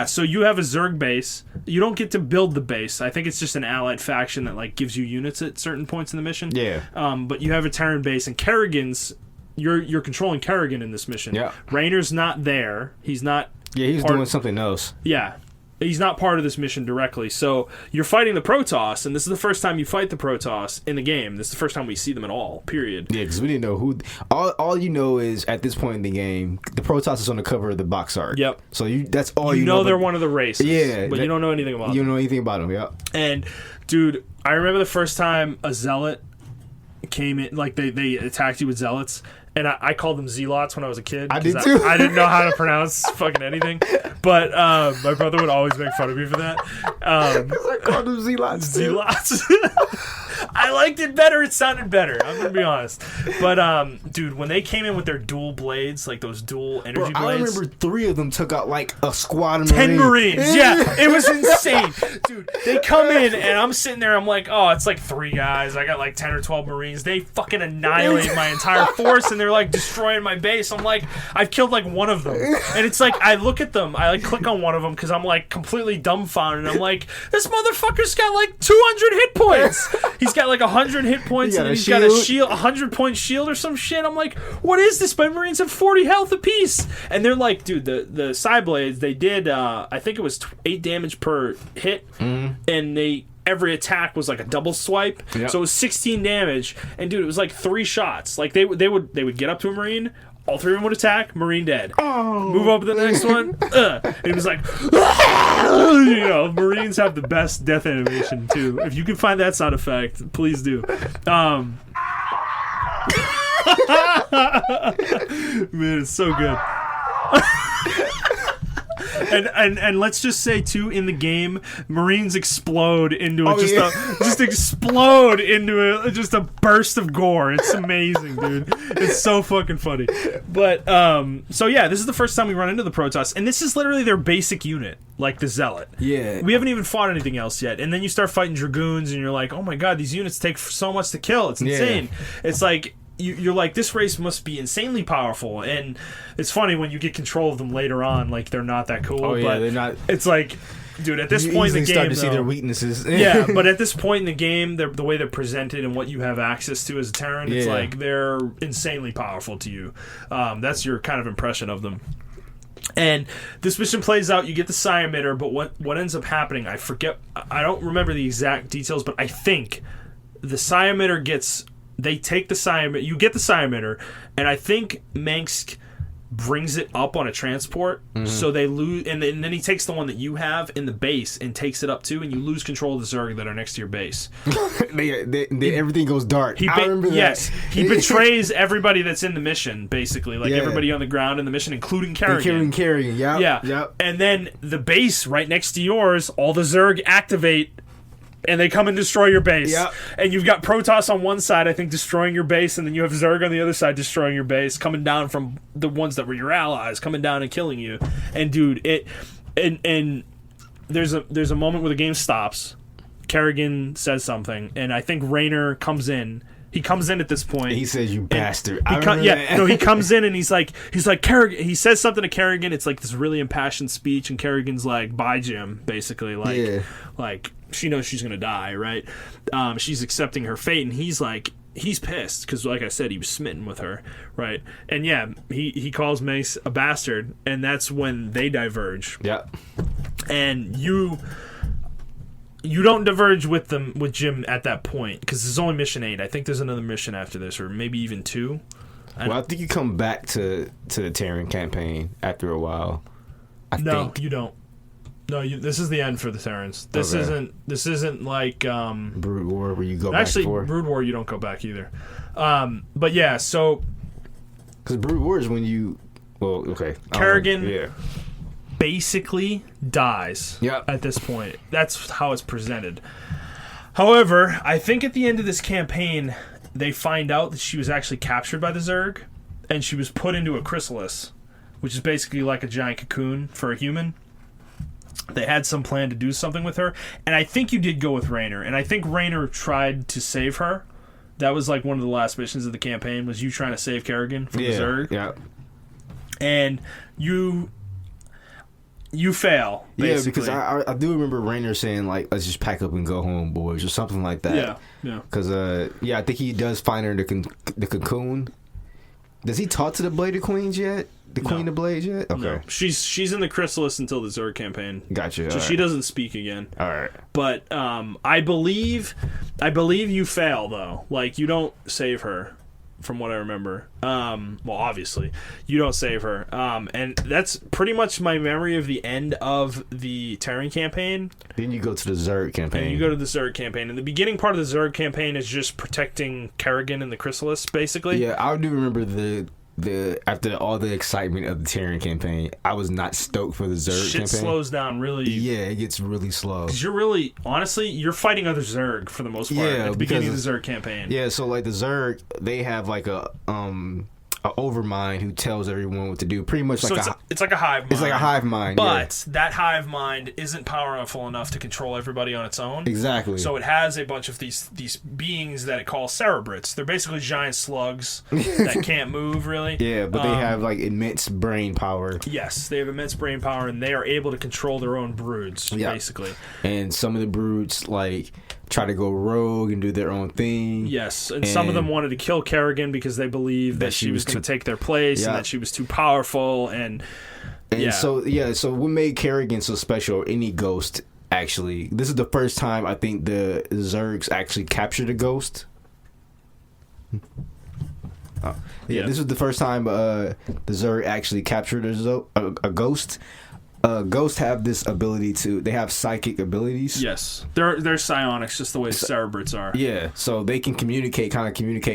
so you have a Zerg base. You don't get to build the base. I think it's just an allied faction that like gives you units at certain points in the mission. But you have a Terran base, and Kerrigan's you're controlling Kerrigan in this mission. Raynor's not there. He's not. Yeah, he's doing something else. Yeah. He's not part of this mission directly. So you're fighting the Protoss, and this is the first time you fight the Protoss in the game. This is the first time we see them at all, period. Yeah, because we didn't know who... All you know is, at this point in the game, the Protoss is on the cover of the box art. Yep. So that's all you know. They're one of the races. Yeah. But you don't know anything about them. You don't know anything about them, And, dude, I remember the first time a Zealot came in, like, they attacked you with Zealots. And I called them Zealots when I was a kid. I did too. I didn't know how to pronounce fucking anything. But my brother would always make fun of me for that. Because I called them Zealots. Zealots. I liked it better. It sounded better. I'm going to be honest. But, dude, when they came in with their dual blades, like those dual energy blades. I remember 3 of them took out like a squad of 10 Marines. Yeah, it was insane. Dude, they come in and I'm sitting there. I'm like, oh, it's like 3 guys. I got like 10 or 12 Marines. They fucking annihilate my entire force, and they're like destroying my base. I'm like, I've killed like one of them. And it's like, I look at them. I like click on one of them because I'm like completely dumbfounded. I'm like, this motherfucker's got like 200 hit points. He's got like 100 hit points, and he's got a shield, 100-point shield or some shit. I'm like, what is this? My Marines have 40 health apiece. And they're like, dude, the side blades, they did, I think it was 8 damage per hit, and every attack was like a double swipe, so it was 16 damage. And dude, it was like 3 shots. Like they would get up to a Marine. All 3 of them would attack. Marine dead. Move up to the next one. It was like, Marines have the best death animation too. If you can find that sound effect, please do. Man, it's so good. And let's just say too, in the game, Marines explode into explode into a burst of gore. It's amazing, dude. It's so fucking funny. But so yeah, this is the first time we run into the Protoss, and this is literally their basic unit, like the Zealot. Yeah. We haven't even fought anything else yet, and then you start fighting Dragoons, and you're like, oh my god, these units take so much to kill. It's insane. It's like, you're like, this race must be insanely powerful, and it's funny when you get control of them later on, like they're not that cool. Oh yeah, but they're not. It's like, dude, at this point in the game, start to see their weaknesses. Yeah, but at this point in the game, the way they're presented and what you have access to as a Terran, it's like they're insanely powerful to you. That's your kind of impression of them. And this mission plays out. You get the psi emitter, but what ends up happening? I forget. I don't remember the exact details, but I think the psi emitter gets. They take the psi emitter. You get the psi emitter, and I think Mengsk brings it up on a transport, so they lose, and then he takes the one that you have in the base and takes it up too, and you lose control of the Zerg that are next to your base. Everything goes dark. I remember that. Yes, he betrays everybody that's in the mission, basically, like everybody on the ground in the mission, including Kerrigan. Yeah. And then the base right next to yours, all the Zerg activate. And they come and destroy your base. Yep. And you've got Protoss on one side, I think, destroying your base, and then you have Zerg on the other side destroying your base, coming down from the ones that were your allies, coming down and killing you. And dude, there's a moment where the game stops. Kerrigan says something, and I think Raynor comes in. He comes in at this point. He says, "You bastard." He comes in and he's like Kerrigan. He says something to Kerrigan. It's like this really impassioned speech, and Kerrigan's like, "Bye, Jim," basically. Like she knows she's gonna die, right? She's accepting her fate, and he's pissed because, like I said, he was smitten with her, right? And yeah, he calls Mace a bastard, and that's when they diverge. Yeah. And you don't diverge with Jim at that point because this is only mission 8. I think there's another mission after this, or maybe even 2. I think you come back to the Terran campaign after a while. You don't. No, this is the end for the Terrans. This isn't like Brood War where you go actually, back for. Brood War you don't go back either. But yeah, so because Brood War is when you Kerrigan basically dies at this point. That's how it's presented. However, I think at the end of this campaign, they find out that she was actually captured by the Zerg, and she was put into a chrysalis, which is basically like a giant cocoon for a human. They had some plan to do something with her, and I think you did go with Raynor, and I think Raynor tried to save her. That was like one of the last missions of the campaign, was you trying to save Kerrigan from the Zerg. Yeah. And you fail, basically. Yeah, because I do remember Raynor saying, like, let's just pack up and go home, boys, or something like that. Yeah. Because, I think he does find her in the cocoon. Does he talk to the Bladed Queens yet? The Queen of Blades yet? Okay. No. She's in the chrysalis until the Zerg campaign. Gotcha. So she doesn't speak again. All right. But I believe you fail, though. Like, you don't save her, from what I remember. Well, obviously, you don't save her. And that's pretty much my memory of the end of the Terran campaign. Then you go to the Zerg campaign. And you go to the Zerg campaign. And the beginning part of the Zerg campaign is just protecting Kerrigan and the chrysalis, basically. Yeah, I do remember the after all the excitement of the Terran campaign, I was not stoked for the Zerg campaign. Shit slows down really. Yeah, it gets really slow. Because you're fighting other Zerg for the most part at the beginning of the Zerg campaign. Yeah, so like the Zerg, they have like a overmind who tells everyone what to do. Pretty much like it's like a hive mind. It's like a hive mind, but that hive mind isn't powerful enough to control everybody on its own. Exactly. So it has a bunch of these beings that it calls cerebrates. They're basically giant slugs that can't move really. Yeah, but they have like immense brain power. Yes, they have immense brain power, and they are able to control their own broods, basically. And some of the broods like try to go rogue and do their own thing. Yes, and some of them wanted to kill Kerrigan because they believed that she was going to take their place and that she was too powerful. So what made Kerrigan so special, any ghost, actually, this is the first time I think the Zergs actually captured a ghost. This was the first time the Zerg actually captured a ghost. Ghosts have this ability they have psychic abilities. Yes. They're psionics, just the way cerebrates are. Yeah, so they can communicate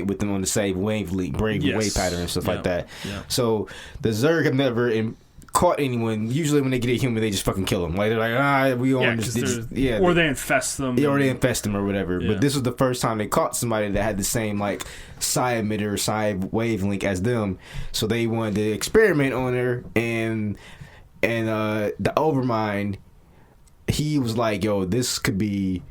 with them on the same wave pattern and stuff like that. Yeah. So the Zerg have never caught anyone. Usually when they get a human, they just fucking kill them. Like, they're like, we on or they infest them. Or they infest them or whatever. Yeah. But this was the first time they caught somebody that had the same, like, psi emitter, psi wavelength as them. So they wanted to experiment on her, and the Overmind, he was like, yo, this could be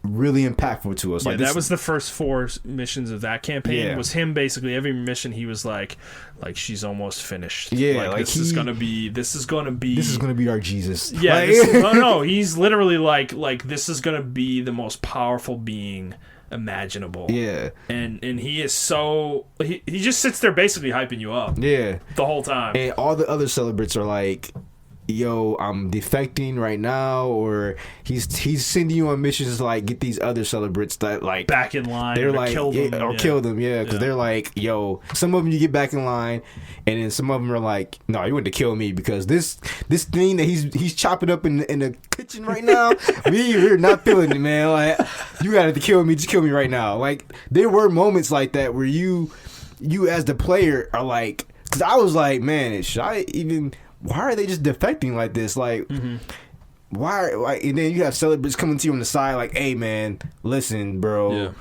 really impactful to us. Yeah, that was the first 4 missions of that campaign. Yeah. Was him basically every mission he was like she's almost finished. Yeah, like this is gonna be our Jesus. Yeah, he's literally like this is gonna be the most powerful being imaginable. Yeah. And he is so he just sits there basically hyping you up. Yeah. The whole time. And all the other celebrates are like, yo, I'm defecting right now, or he's sending you on missions to like get these other celebrates that like back in line. They're like kill them. Kill them, because they're like, yo, some of them you get back in line, and then some of them are like, no, you want to kill me because this thing that he's chopping up in the kitchen right now, we're not feeling it, man. Like, you got to kill me, just kill me right now. Like, there were moments like that where you as the player are like, because I was like, man, should I even? Why are they just defecting like this? Like, why? Like, and then you have celebrities coming to you on the side, like, "Hey, man, listen, bro. Yeah.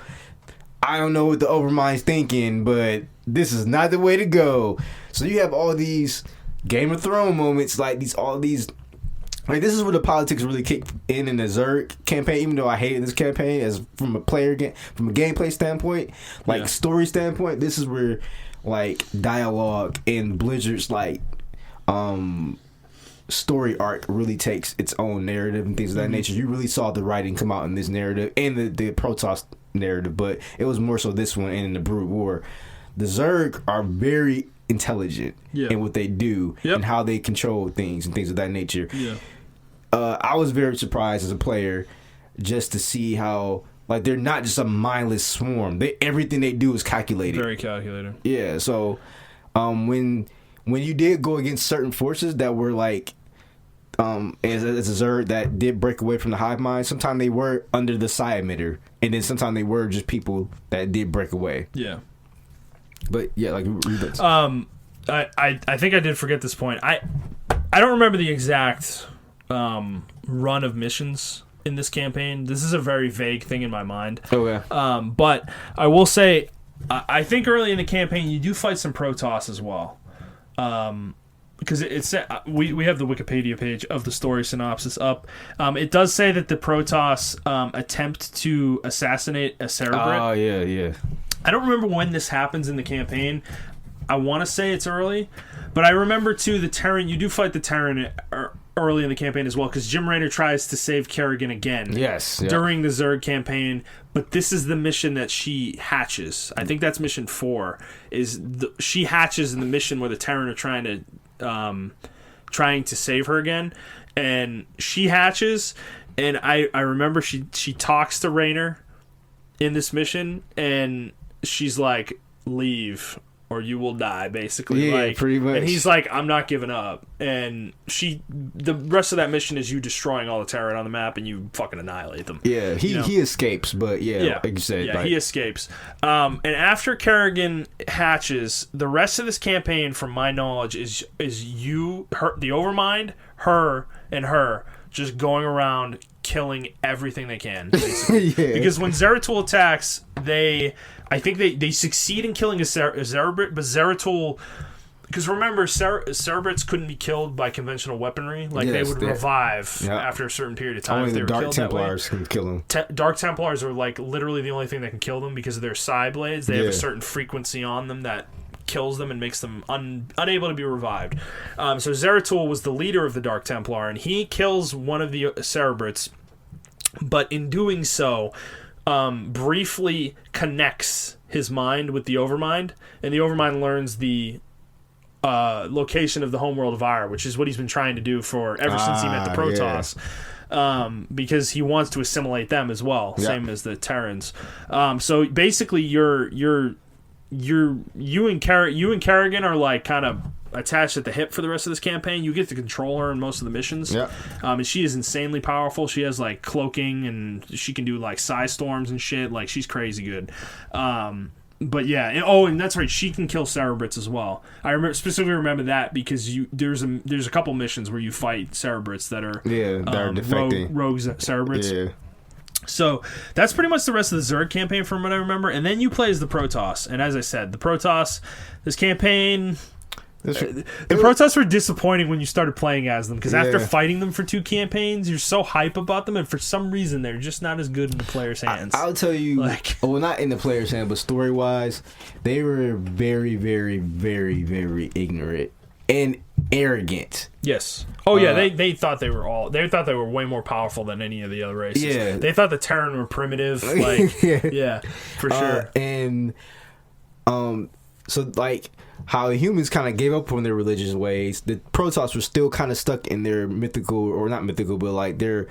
I don't know what the Overmind's thinking, but this is not the way to go." So you have all these Game of Thrones moments, like all these Like, this is where the politics really kicked in the Zerg campaign. Even though I hated this campaign, as from a gameplay standpoint, like story standpoint, this is where like dialogue and Blizzard's like story arc really takes its own narrative and things of that nature. You really saw the writing come out in this narrative and the Protoss narrative, but it was more so this one and in the Brood War. The Zerg are very intelligent in what they do and how they control things and things of that nature. I was very surprised as a player just to see how like they're not just a mindless swarm. Everything they do is calculated. Very calculated. Yeah. So when you did go against certain forces that were like as a Zerg that did break away from the hive mind, sometimes they were under the psi emitter, and then sometimes they were just people that did break away. Yeah. But yeah, like I think I did forget this point. I don't remember the exact run of missions in this campaign. This is a very vague thing in my mind. Okay. But I will say, I think early in the campaign you do fight some Protoss as well. Because we have the Wikipedia page of the story synopsis up. It does say that the Protoss attempt to assassinate a Cerebrate. Oh yeah. I don't remember when this happens in the campaign. I want to say it's early, but I remember too the Terran. You do fight the Terran early in the campaign as well, because Jim Raynor tries to save Kerrigan again. Yes. Yeah. During the Zerg campaign, but this is the mission that she hatches. I think that's mission 4. She hatches in the mission where the Terran are trying to save her again, and she hatches. And I remember she talks to Raynor in this mission, and she's like, "Leave or you will die," basically. Yeah, like, pretty much. And he's like, "I'm not giving up." And the rest of that mission is you destroying all the Terran on the map, and you fucking annihilate them. Yeah, he escapes, but like you said, he escapes. And after Kerrigan hatches, the rest of this campaign, from my knowledge, is the Overmind, her just going around killing everything they can, basically. Because when Zeratul attacks, I think they succeed in killing a Cerebrate, but Zeratul, because remember, Cerebrates couldn't be killed by conventional weaponry. Like, they would revive after a certain period of time. Only if they the were Dark killed Templars can kill them. Dark Templars are like literally the only thing that can kill them because of their psi blades. They have a certain frequency on them that kills them and makes them unable to be revived. So Zeratul was the leader of the Dark Templar, and he kills one of the Cerebrates, but in doing so, briefly connects his mind with the Overmind, and the Overmind learns the location of the homeworld of Ire, which is what he's been trying to do ever since he met the Protoss. Because he wants to assimilate them as well, same as the Terrans. So basically, you and Kerrigan are like kind of attached at the hip for the rest of this campaign. You get to control her in most of the missions. And she is insanely powerful. She has like cloaking, and she can do like psi storms and shit. Like, she's crazy good. But yeah, and that's right, she can kill Cerebrates as well. I specifically remember that because there's a couple missions where you fight Cerebrates that are defecting. Rogue Cerebrates. Yeah. So that's pretty much the rest of the Zerg campaign from what I remember. And then you play as the Protoss. And as I said, the Protoss, this campaign, the Protoss were disappointing when you started playing as them, because after fighting them for 2 campaigns, you're so hype about them, and for some reason they're just not as good in the player's hands. I'll tell you, well, not in the player's hand, but story-wise, they were very, very, very, very ignorant and arrogant. Yes. Oh yeah, they thought they were way more powerful than any of the other races. Yeah. They thought the Terran were primitive. Like, for sure. And so like how the humans kind of gave up on their religious ways, the Protoss were still kind of stuck in their mythical, or not mythical, but like their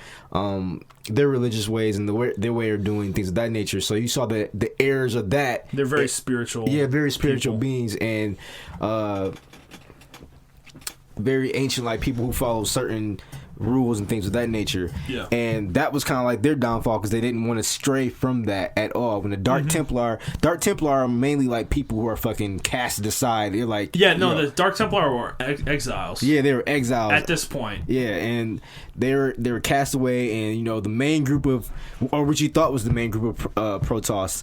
religious ways and their way of doing things of that nature. So you saw the errors of that. They're very spiritual. Yeah, very spiritual beings, and very ancient, like people who follow certain rules and things of that nature. Yeah. And that was kind of like their downfall, because they didn't want to stray from that at all. When the Dark Templar are mainly like people who are fucking casted aside. They're like, the Dark Templar were exiles. Yeah, they were exiles at this point. Yeah, and they were cast away, and the main group of, or what you thought was the main group of Protoss,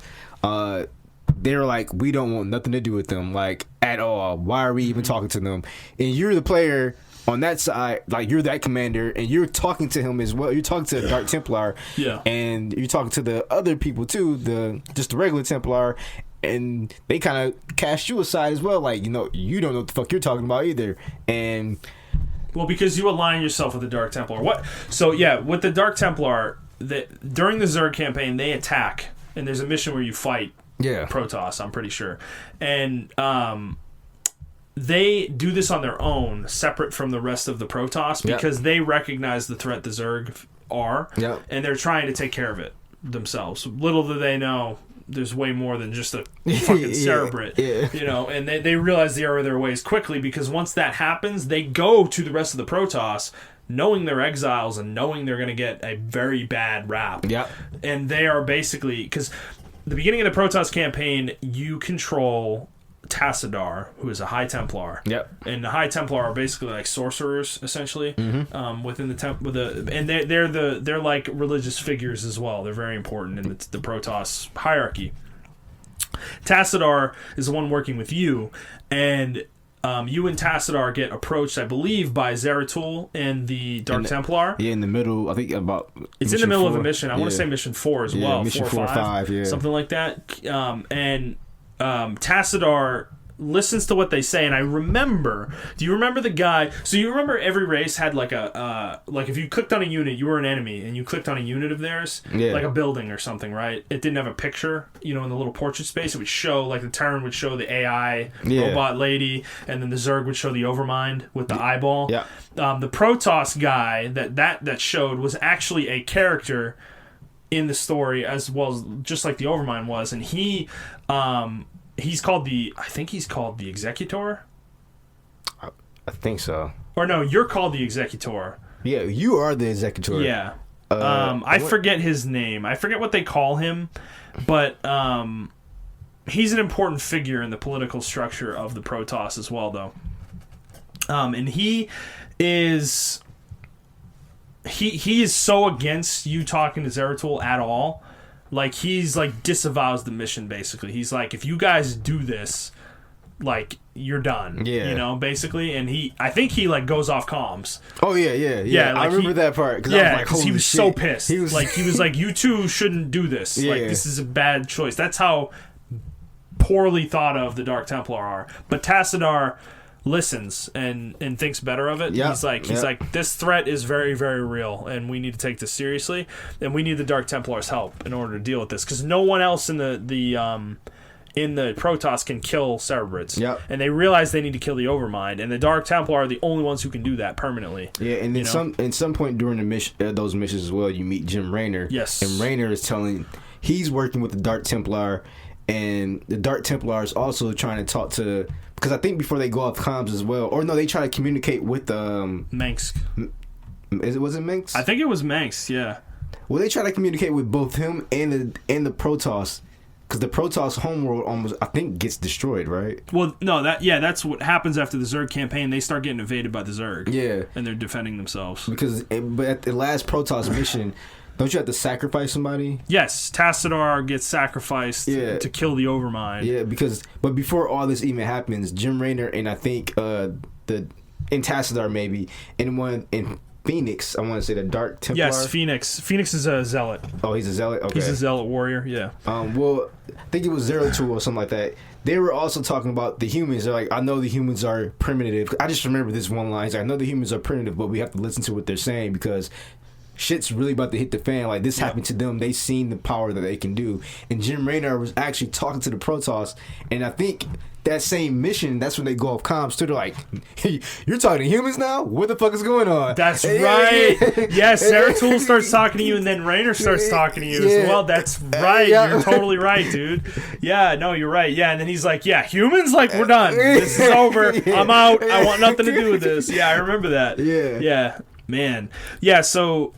they were like, we don't want nothing to do with them, like, at all. Why are we even talking to them? And you're the player on that side, like you're that commander, and you're talking to him as well. You're talking to the Dark Templar, and you're talking to the other people too, just the regular Templar, and they kind of cast you aside as well. Like, you don't know what the fuck you're talking about either, and well, because you align yourself with the Dark Templar. What? So yeah, with the Dark Templar, during the Zerg campaign, they attack, and there's a mission where you fight Protoss. I'm pretty sure, and they do this on their own, separate from the rest of the Protoss, because they recognize the threat the Zerg are, and they're trying to take care of it themselves. Little do they know, there's way more than just a fucking Cerebrit, and they realize the error of their ways quickly, because once that happens, they go to the rest of the Protoss knowing they're exiles and knowing they're going to get a very bad rap. And they are basically, because the beginning of the Protoss campaign, you control Tassadar, who is a High Templar. And the High Templar are basically like sorcerers, essentially, within the and they're like religious figures as well. They're very important in the Protoss hierarchy. Tassadar is the one working with you, and you and Tassadar get approached, I believe, by Zeratul and the Dark Templar. Yeah, in the middle, I think it's in the middle 4. Of a mission. I want to say mission 4 as well. Mission 4 or 5, something like that. And Tassadar listens to what they say, and I remember. Do you remember the guy? So you remember every race had like a like if you clicked on a unit, you were an enemy, and you clicked on a unit of theirs, like a building or something, right? It didn't have a picture, in the little portrait space. It would show, like the Terran would show the AI robot lady, and then the Zerg would show the Overmind with the eyeball. The Protoss guy that showed was actually a character in the story, as well as just like the Overmind was, and he's called the Executor. I think so. Or no, you're called the Executor. Yeah, you are the Executor. Yeah. I forget his name. I forget what they call him, but he's an important figure in the political structure of the Protoss as well, though. And he is so against you talking to Zeratul at all. Like, he's like disavows the mission, basically. He's like, if you guys do this, like, you're done. Basically. And I think he like goes off comms. Oh yeah. Like, I remember that part. Yeah, I was like, because he was so pissed. He was like, you two shouldn't do this. Like, this is a bad choice. That's how poorly thought of the Dark Templar are. But Tassadar listens and thinks better of it. He's like, this threat is very, very real, and we need to take this seriously, and we need the Dark Templars' help in order to deal with this, because no one else in the Protoss can kill Cerebrits. And they realize they need to kill the Overmind, and the Dark Templar are the only ones who can do that permanently. And then in some point during the mission, those missions as well, you meet Jim Raynor. And Raynor is he's working with the Dark Templar, and the Dark Templar is also trying to talk to, because I think before they go off comms as well, or no, they try to communicate with Manx. Was it Manx? I think it was Manx. Yeah. Well, they try to communicate with both him and the Protoss, because the Protoss homeworld almost, I think, gets destroyed, right? Well, no, that's what happens after the Zerg campaign. They start getting invaded by the Zerg. And they're defending themselves. But at the last Protoss mission, don't you have to sacrifice somebody? Yes, Tassadar gets sacrificed to kill the Overmind. But before all this even happens, Jim Raynor and I think in Tassadar maybe, in Phoenix, I want to say the Dark Templar. Yes, Phoenix. Phoenix is a zealot. Oh, he's a zealot? Okay. He's a zealot warrior, yeah. Well, I think it was Zeratul or something like that. They were also talking about the humans. They're like, I know the humans are primitive. I just remember this one line. It's like, I know the humans are primitive, but we have to listen to what they're saying, because shit's really about to hit the fan. Like, this happened to them. They seen the power that they can do. And Jim Raynor was actually talking to the Protoss, and I think that same mission, that's when they go off comms too. They're like, hey, you're talking to humans now? What the fuck is going on? That's right. Yes, Zeratul starts talking to you, and then Raynor starts talking to you as well. That's right. You're totally right, dude. Yeah, no, you're right. Yeah, and then he's like, yeah, humans? Like, we're done. This is over. I'm out. I want nothing to do with this. Yeah, I remember that. Yeah. Man. Yeah, so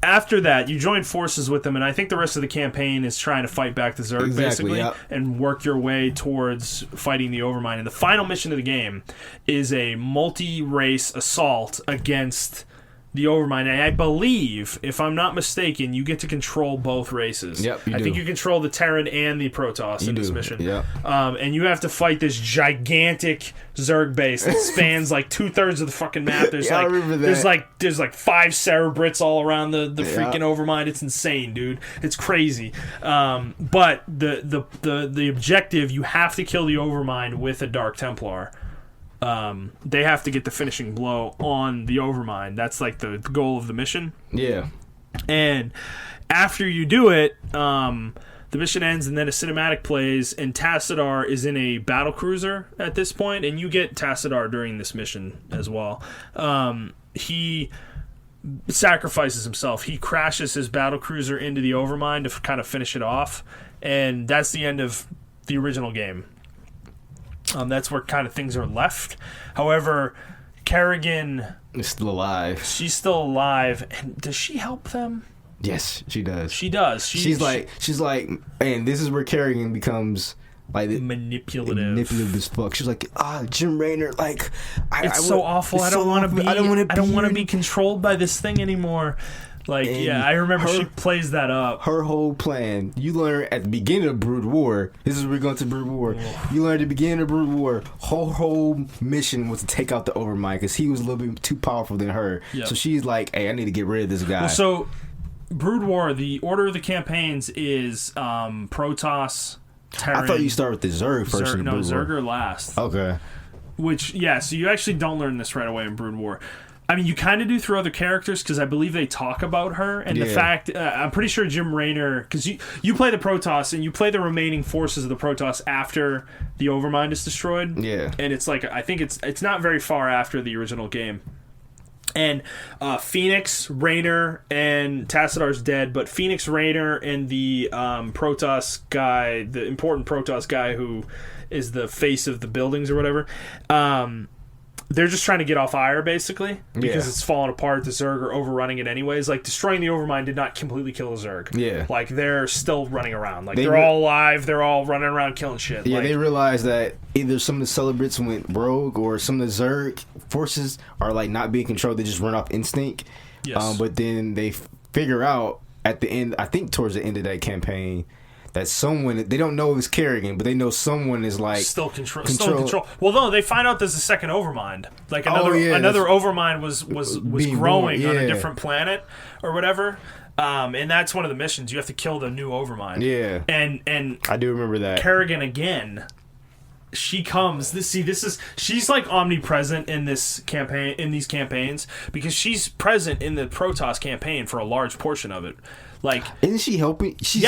after that, you join forces with them, and I think the rest of the campaign is trying to fight back the Zerg, basically, and work your way towards fighting the Overmind. And the final mission of the game is a multi-race assault against the Overmind, and I believe, if I'm not mistaken, you get to control both races. Yep, I think you control the Terran and the Protoss in this mission. And you have to fight this gigantic Zerg base that spans like 2/3 of the fucking map. There's I remember that. There's like 5 Cerebrits all around the freaking Overmind. It's insane, dude. It's crazy. But the objective, you have to kill the Overmind with a Dark Templar. They have to get the finishing blow on the Overmind. That's like the goal of the mission. Yeah. And after you do it, the mission ends and then a cinematic plays, and Tassadar is in a battle cruiser at this point, and you get Tassadar during this mission as well. He sacrifices himself. He crashes his battle cruiser into the Overmind to kind of finish it off, and that's the end of the original game. That's where kind of things are left. However, Kerrigan is still alive. She's still alive, and does she help them? Yes, she does. She does. She's like, and this is where Kerrigan becomes like manipulative as fuck. She's like, Jim Raynor, like, it's so awful. I don't want to be controlled by this thing anymore. Like, and I remember she plays that up. Her whole plan, you learn at the beginning of Brood War, this is where we're going to Brood War. You learn at the beginning of Brood War, her whole mission was to take out the Overmind because he was a little bit too powerful than her. Yep. So she's like, hey, I need to get rid of this guy. Well, so, Brood War, the order of the campaigns is Protoss, Terran. I thought you start with the Zerg first. No, Zerg last. Okay. Which, so you actually don't learn this right away in Brood War. I mean, you kind of do through other characters because I believe they talk about her. And the fact, I'm pretty sure Jim Raynor, because you play the Protoss and you play the remaining forces of the Protoss after the Overmind is destroyed. Yeah. And it's like, I think it's not very far after the original game. And Phoenix, Raynor, and Tassadar's dead, but Phoenix, Raynor, and the Protoss guy, the important Protoss guy who is the face of the buildings or whatever, they're just trying to get off Ire, basically, because it's falling apart. The Zerg are overrunning it anyways. Like, destroying the Overmind did not completely kill the Zerg. Yeah. Like, they're still running around. Like, they're all alive. They're all running around killing shit. Yeah, like, they realized that either some of the Celebrates went rogue or some of the Zerg forces are, like, not being controlled. They just run off instinct. Yes. But then they figure out at the end, I think towards the end of that campaign, that someone, they don't know it was Kerrigan, but they know someone is like still in control. Well, no, they find out there's a second Overmind. Like another Overmind was growing on a different planet or whatever. And that's one of the missions. You have to kill the new Overmind. Yeah. And I do remember that. Kerrigan again. She comes. She's like omnipresent in this campaign, in these campaigns, because she's present in the Protoss campaign for a large portion of it. Like, isn't she helping? She's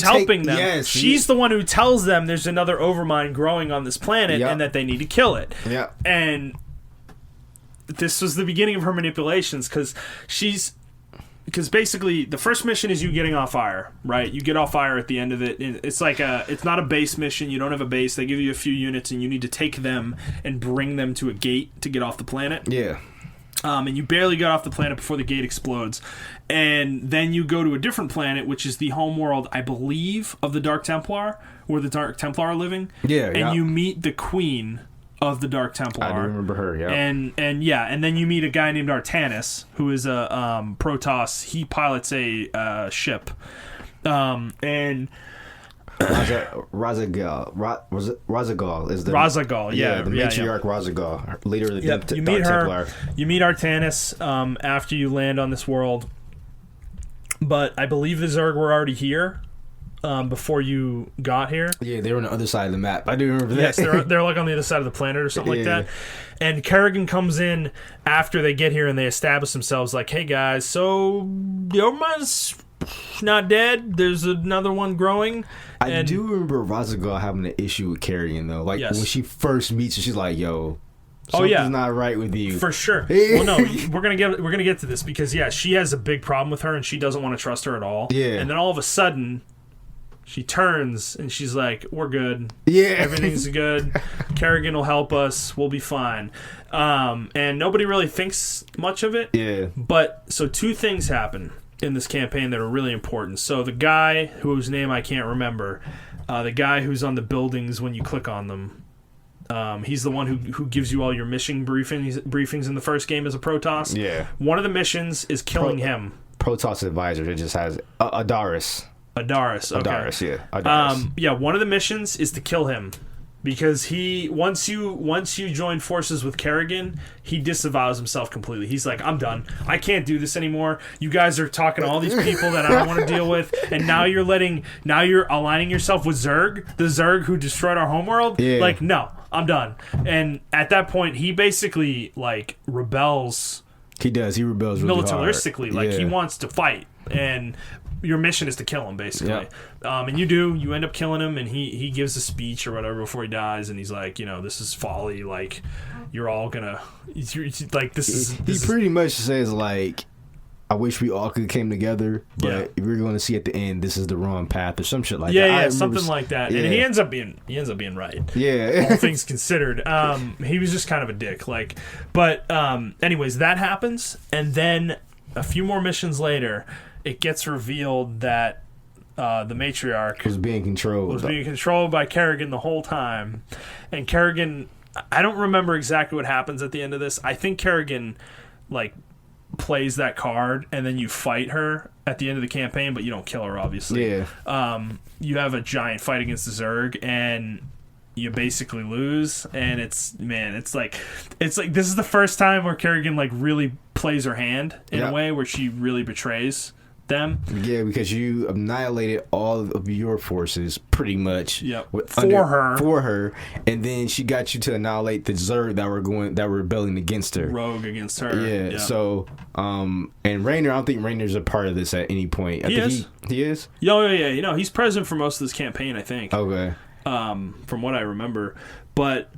helping them. Yes, she's the one who tells them there's another Overmind growing on this planet and that they need to kill it. Yeah. And this was the beginning of her manipulations because basically the first mission is you getting off Ire, right? You get off Ire at the end of it. It's like it's not a base mission. You don't have a base. They give you a few units and you need to take them and bring them to a gate to get off the planet. Yeah. And you barely got off the planet before the gate explodes. And then you go to a different planet, which is the homeworld, I believe, of the Dark Templar, where the Dark Templar are living. Yeah, and you meet the queen of the Dark Templar. I do remember her, yeah. And then you meet a guy named Artanis, who is a Protoss. He pilots a ship. And... Razagal is the Razagal, the matriarch Razagal, leader of the Dark Templar. You meet Artanis after you land on this world, but I believe the Zerg were already here before you got here. Yeah, they were on the other side of the map. I do remember that. Yes, they're like on the other side of the planet or something like that. And Kerrigan comes in after they get here and they establish themselves like, hey guys, so the Overmind's not dead. There's another one growing. I do remember Razagal having an issue with Kerrigan though. Like when she first meets her, she's like, "Yo, something's not right with you." For sure. Well, no, we're gonna get to this because she has a big problem with her and she doesn't want to trust her at all. Yeah. And then all of a sudden, she turns and she's like, "We're good. Yeah, everything's good. Kerrigan will help us. We'll be fine." And nobody really thinks much of it. Yeah. But so two things happen in this campaign that are really important. So the guy whose name I can't remember, the guy who's on the buildings when you click on them, He's the one who gives you all your mission briefings in the first game as a Protoss. Yeah. One of the missions is killing him. Protoss advisor. It just has Adaris. Adaris. Okay. Adaris. Yeah. Adaris. Yeah. One of the missions is to kill him. Because once you join forces with Kerrigan, he disavows himself completely. He's like, I'm done. I can't do this anymore. You guys are talking to all these people that I don't want to deal with, and now you're aligning yourself with Zerg, the Zerg who destroyed our homeworld. Yeah. Like, no, I'm done. And at that point, he basically like rebels. He does. He rebels really militaristically. hard. Like he wants to fight, and your mission is to kill him, basically. Yep. And you end up killing him, and he gives a speech or whatever before he dies, and he's like, this is folly. Like, you're all gonna, like, this is. He pretty much says like, I wish we all could came together, but if we're going to see at the end, this is the wrong path or some shit like that. Yeah, something like that. Yeah. And he ends up being right. Yeah, all things considered. He was just kind of a dick. Like, but anyways, that happens, and then a few more missions later, it gets revealed that the matriarch was being controlled by Kerrigan the whole time. And Kerrigan, I don't remember exactly what happens at the end of this. I think Kerrigan like plays that card, and then you fight her at the end of the campaign, but you don't kill her, obviously. Yeah. You have a giant fight against the Zerg, and you basically lose. And it's like this is the first time where Kerrigan like really plays her hand in a way where she really betrays them. Yeah, because you annihilated all of your forces pretty much. Yep. For her, and then she got you to annihilate the Zerg that were rebelling against her. Rogue against her. Yeah. Yep. So, and Raynor, I don't think Raynor's a part of this at any point. He is. He is. Yeah. He's present for most of this campaign, I think. Okay. From what I remember, but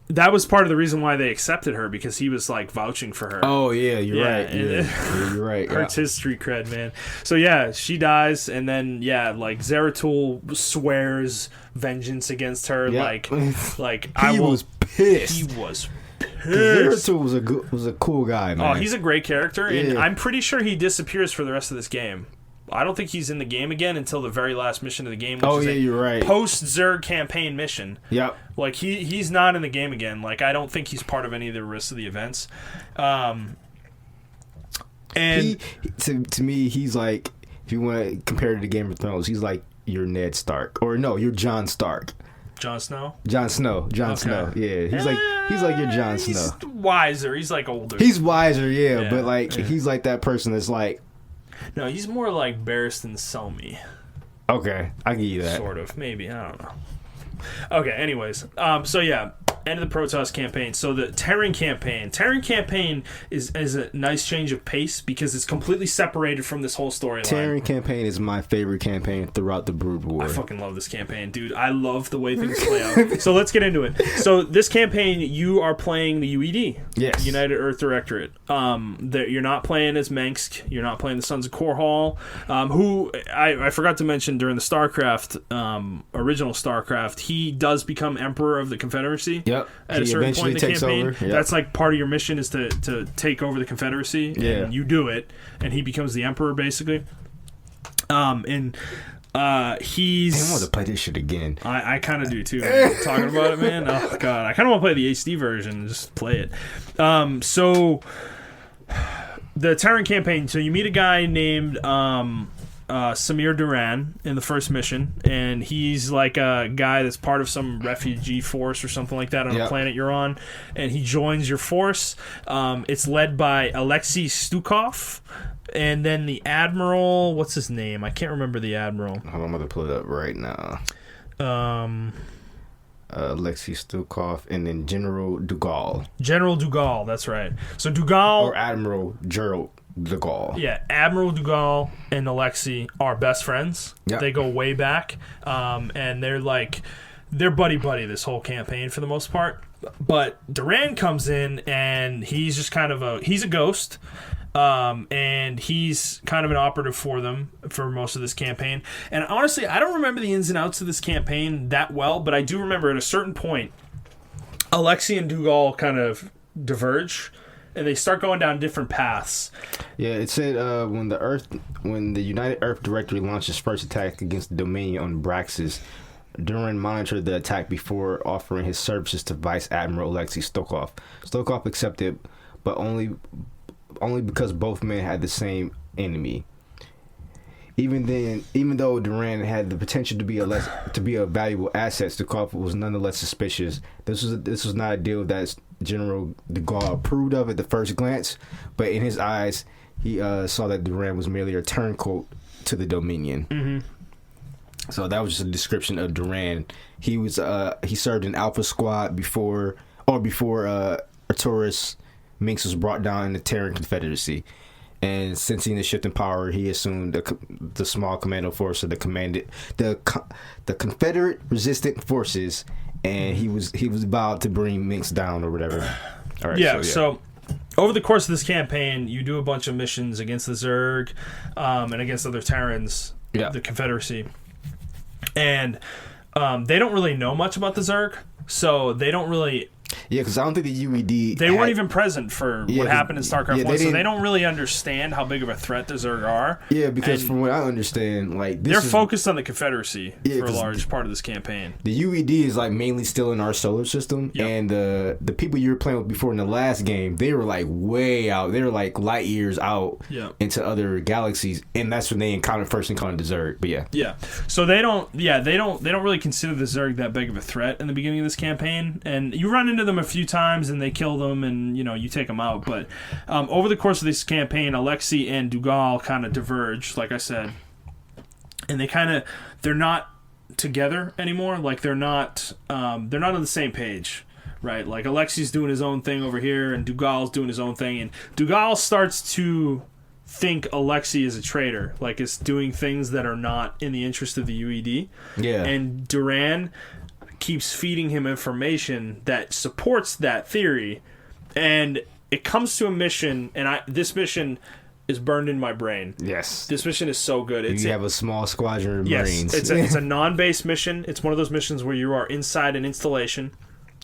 that was part of the reason why they accepted her, because he was like vouching for her. Oh yeah, you're right. You're right. Hurts his street cred, man. So yeah, she dies, and then like Zeratul swears vengeance against her. Yep. Like he was pissed. He was pissed. Zeratul was a cool guy, man. Oh, he's a great character, and I'm pretty sure he disappears for the rest of this game. I don't think he's in the game again until the very last mission of the game, which is you're right. Post-Zerg campaign mission. Yep. Like, he's not in the game again. Like, I don't think he's part of any of the rest of the events. And to me, he's like, if you want to compare it to Game of Thrones, he's like your Ned Stark. Or no, you're Jon Stark. Jon Snow? Jon Snow. Yeah. He's like your Jon Snow. He's wiser. He's like older. He's wiser, yeah. But like he's like that person that's like, no, he's more like Barristan Selmy. Okay, I give you that. Sort of, maybe. I don't know. Okay, anyways. So yeah, end of the Protoss campaign. So the Terran campaign is a nice change of pace because it's completely separated from this whole storyline. Terran campaign is my favorite campaign throughout the Brood War. I fucking love this campaign, dude. I love the way things play out. So let's get into it. So this campaign, you are playing the UED. Yes. United Earth Directorate. You're not playing as Mengsk. You're not playing the Sons of Korhal, who I forgot to mention during the Starcraft, original Starcraft, he does become Emperor of the Confederacy. Yep. At a certain point in the campaign. Yep. That's like part of your mission is to take over the Confederacy. Yeah. And you do it, and he becomes the Emperor, basically. He's... I want to play this shit again. I kind of do, too. Talking about it, man. Oh, God. I kind of want to play the HD version and just play it. So... The Terran campaign. So you meet a guy named... Samir Duran in the first mission, and he's like a guy that's part of some refugee force or something like that on a planet you're on, and he joins your force. It's led by Alexei Stukov, and then the Admiral, what's his name? I can't remember the Admiral. Hold on, I'm going to pull it up right now. Alexei Stukov, and then General Dugal. General Dugal, that's right. So Dugal... Or Admiral Gerald Dugal. Yeah, Admiral Dugal and Alexei are best friends. Yep. They go way back, and they're buddy this whole campaign for the most part. But Duran comes in, and he's just kind of he's a ghost, and he's kind of an operative for them for most of this campaign. And honestly, I don't remember the ins and outs of this campaign that well, but I do remember at a certain point, Alexei and Dugal kind of diverge. And they start going down different paths. Yeah, it said when the United Earth Directory launched its first attack against the Dominion on Braxis, Duran monitored the attack before offering his services to Vice Admiral Alexei Stokov. Stokov accepted, but only because both men had the same enemy. Even though Duran had the potential to be a valuable asset, Stokov was nonetheless suspicious. This was not a deal that General de Gaulle approved of at the first glance, but in his eyes, he saw that Duran was merely a turncoat to the Dominion. Mm-hmm. So that was just a description of Duran. He served in Alpha Squad before Arturus Minx was brought down in the Terran Confederacy. And sensing the shift in power, he assumed the small commando force of the Confederate resistant forces, and he was about to bring Minx down or whatever. All right, so over the course of this campaign, you do a bunch of missions against the Zerg and against other Terrans, the Confederacy, and they don't really know much about the Zerg, so they don't really. Yeah, because I don't think the UED... They weren't even present for what happened in StarCraft 1, so they don't really understand how big of a threat the Zerg are. Yeah, because from what I understand, they're focused on the Confederacy for a large part of this campaign. The UED is mainly still in our solar system, and the people you were playing with before in the last game, they were way out. They were light years out into other galaxies, and that's when they first encountered the Zerg. But yeah. So they don't really consider the Zerg that big of a threat in the beginning of this campaign, and you run into them a few times and they kill them and you take them out, but over the course of this campaign, Alexei and Dougal kind of diverge, like I said, and they're not together anymore. They're not on the same page, right? Alexei's doing his own thing over here and Dougal's doing his own thing, and Dougal starts to think Alexei is a traitor, is doing things that are not in the interest of the UED. And Duran keeps feeding him information that supports that theory, and it comes to a mission, and this mission is burned in my brain. Yes, this mission is so good. You have a small squadron of Marines. It's a non-base mission. It's one of those missions where you are inside an installation,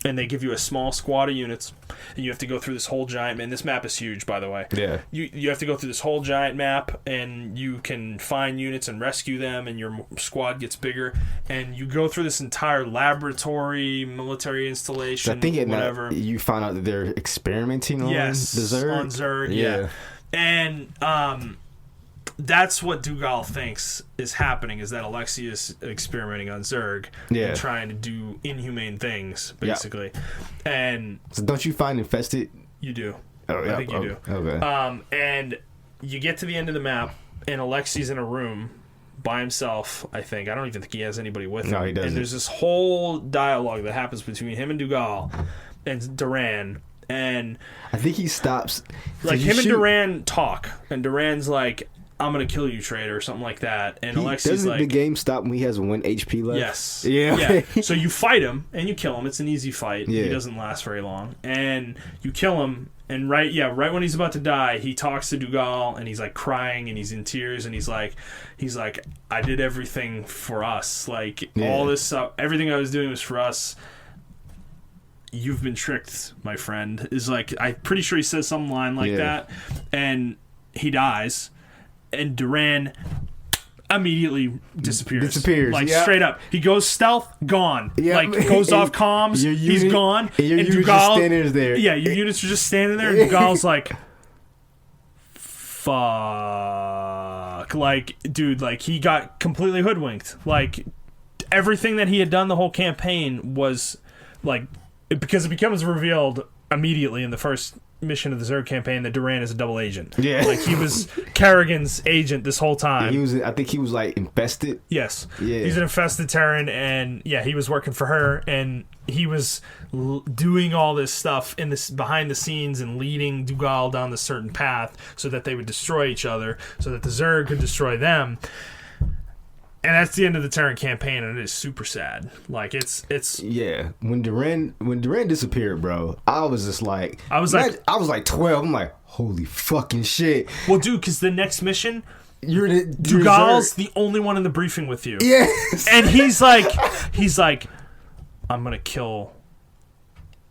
and they give you a small squad of units, and you have to go through this whole giant... And this map is huge, by the way. Yeah. You have to go through this whole giant map, and you can find units and rescue them, and your squad gets bigger. And you go through this entire laboratory, military installation, whatever. You find out that they're experimenting on the Zerg? On Zerg, yeah. And that's what Dougal thinks is happening, is that Alexei is experimenting on Zerg and trying to do inhumane things, basically. And so don't you find infested? You do. I think you do. Okay. And you get to the end of the map, and Alexei's in a room by himself, I think. I don't even think he has anybody with him. No, he doesn't. And there's this whole dialogue that happens between him and Dougal and Duran. And I think he stops. Him and Duran talk, and Duran's like, I'm gonna kill you, traitor, or something like that. And Alexei's doesn't the game stop when he has 1 HP left? Yes. Yeah. So you fight him and you kill him. It's an easy fight. Yeah. He doesn't last very long. And you kill him, and right when he's about to die, he talks to Dougal, and he's crying and he's in tears, and he's like, I did everything for us. All this stuff, everything I was doing was for us. You've been tricked, my friend. I'm pretty sure he says some line like that, and he dies. And Duran immediately disappears. Straight up. He goes stealth, gone. Goes off comms, he's gone. And your units are standing there. Yeah, your units are just standing there, and Dougal's like, fuck. Dude, he got completely hoodwinked. Everything that he had done the whole campaign was, because it becomes revealed immediately in the first mission of the Zerg campaign that Duran is a double agent. Yeah. He was Kerrigan's agent this whole time. I think he was infested. Yes. Yeah. He's an infested Terran, and he was working for her, and he was doing all this stuff in this behind the scenes and leading Dougal down this certain path so that they would destroy each other, so that the Zerg could destroy them. And that's the end of the Terran campaign, and it is super sad. It's When Duran disappeared, bro, I was just I was 12. I'm like, holy fucking shit. Well, dude, because the next mission, Dougal's the only one in the briefing with you. Yes. And he's like, I'm gonna kill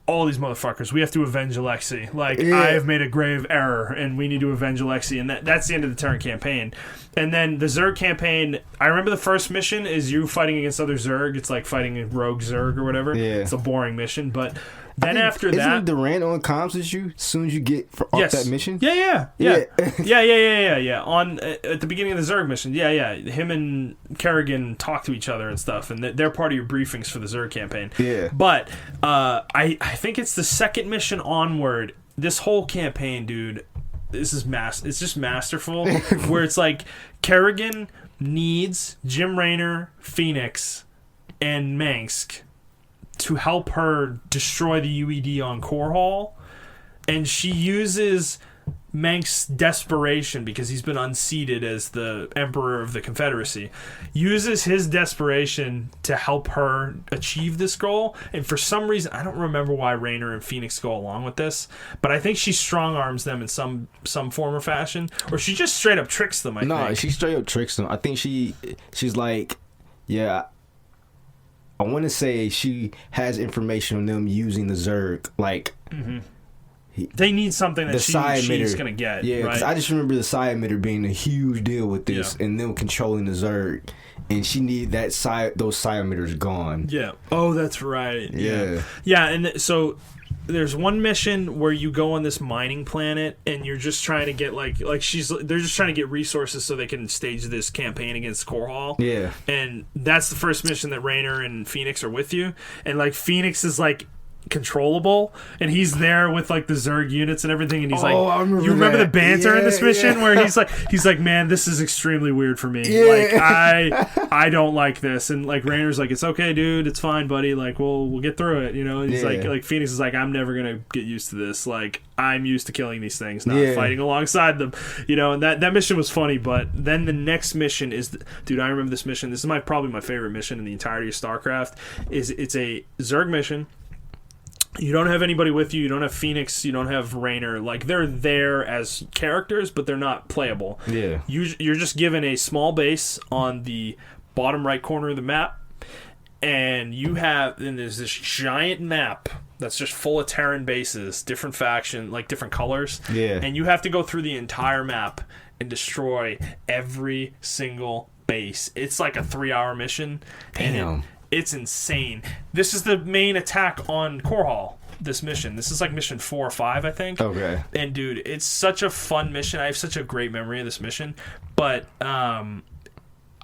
all these motherfuckers, we have to avenge Alexei. Like, I have made a grave error, and we need to avenge Alexei. And that's the end of the Terran campaign. And then the Zerg campaign, I remember the first mission is you fighting against other Zerg. It's like fighting a rogue Zerg or whatever. Yeah. It's a boring mission, but then after that... Isn't Durant on comms with you as soon as you get off that mission? Yeah. At the beginning of the Zerg mission, him and Kerrigan talk to each other and stuff, and they're part of your briefings for the Zerg campaign. Yeah. But I think it's the second mission onward. This whole campaign, dude, this is it's just masterful. Where it's like Kerrigan needs Jim Raynor, Phoenix, and Mengsk to help her destroy the UED on Core Hall, and she uses Mengsk's desperation, because he's been unseated as the Emperor of the Confederacy, uses his desperation to help her achieve this goal. And for some reason, I don't remember why Raynor and Phoenix go along with this, but I think she strong arms them in some form or fashion, or she just straight up tricks them. I think she straight up tricks them. I think she's like, yeah, I want to say she has information on them using the Zerg. Like, they need something that she's going to get. Yeah, because right? I just remember the psi emitter being a huge deal with this, and them controlling the Zerg. And she need those psi emitters gone. Yeah. Oh, that's right. Yeah. Yeah, and so there's one mission where you go on this mining planet, and you're just trying to get they're just trying to get resources so they can stage this campaign against Core Hall. Yeah. And that's the first mission that Raynor and Phoenix are with you, and like Phoenix is like controllable, and he's there with like the Zerg units and everything, and he's like, you remember the banter in this mission where he's like, man, this is extremely weird for me. Like, I don't like this. And like Raynor's like, it's okay, dude, it's fine, buddy, like we'll get through it, you know. And he's like Phoenix is like, I'm never gonna get used to this, like I'm used to killing these things, not fighting alongside them, you know. And that mission was funny. But then the next mission is, dude, I remember this mission, this is probably my favorite mission in the entirety of StarCraft. It's a Zerg mission. You don't have anybody with you. You don't have Phoenix. You don't have Raynor. Like, they're there as characters, but they're not playable. Yeah. You're just given a small base on the bottom right corner of the map, and there's this giant map that's just full of Terran bases, different faction, like different colors. Yeah. And you have to go through the entire map and destroy every single base. It's like a 3-hour mission. Damn. It's insane. This is the main attack on Core Hall, this mission. This is like mission 4 or 5, I think. Okay. And, dude, it's such a fun mission. I have such a great memory of this mission. But I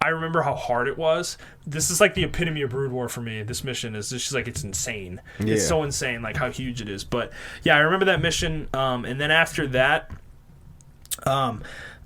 remember how hard it was. This is like the epitome of Brood War for me. This mission is just like, it's insane. Yeah. It's so insane, like how huge it is. But, yeah, I remember that mission. And then after that, I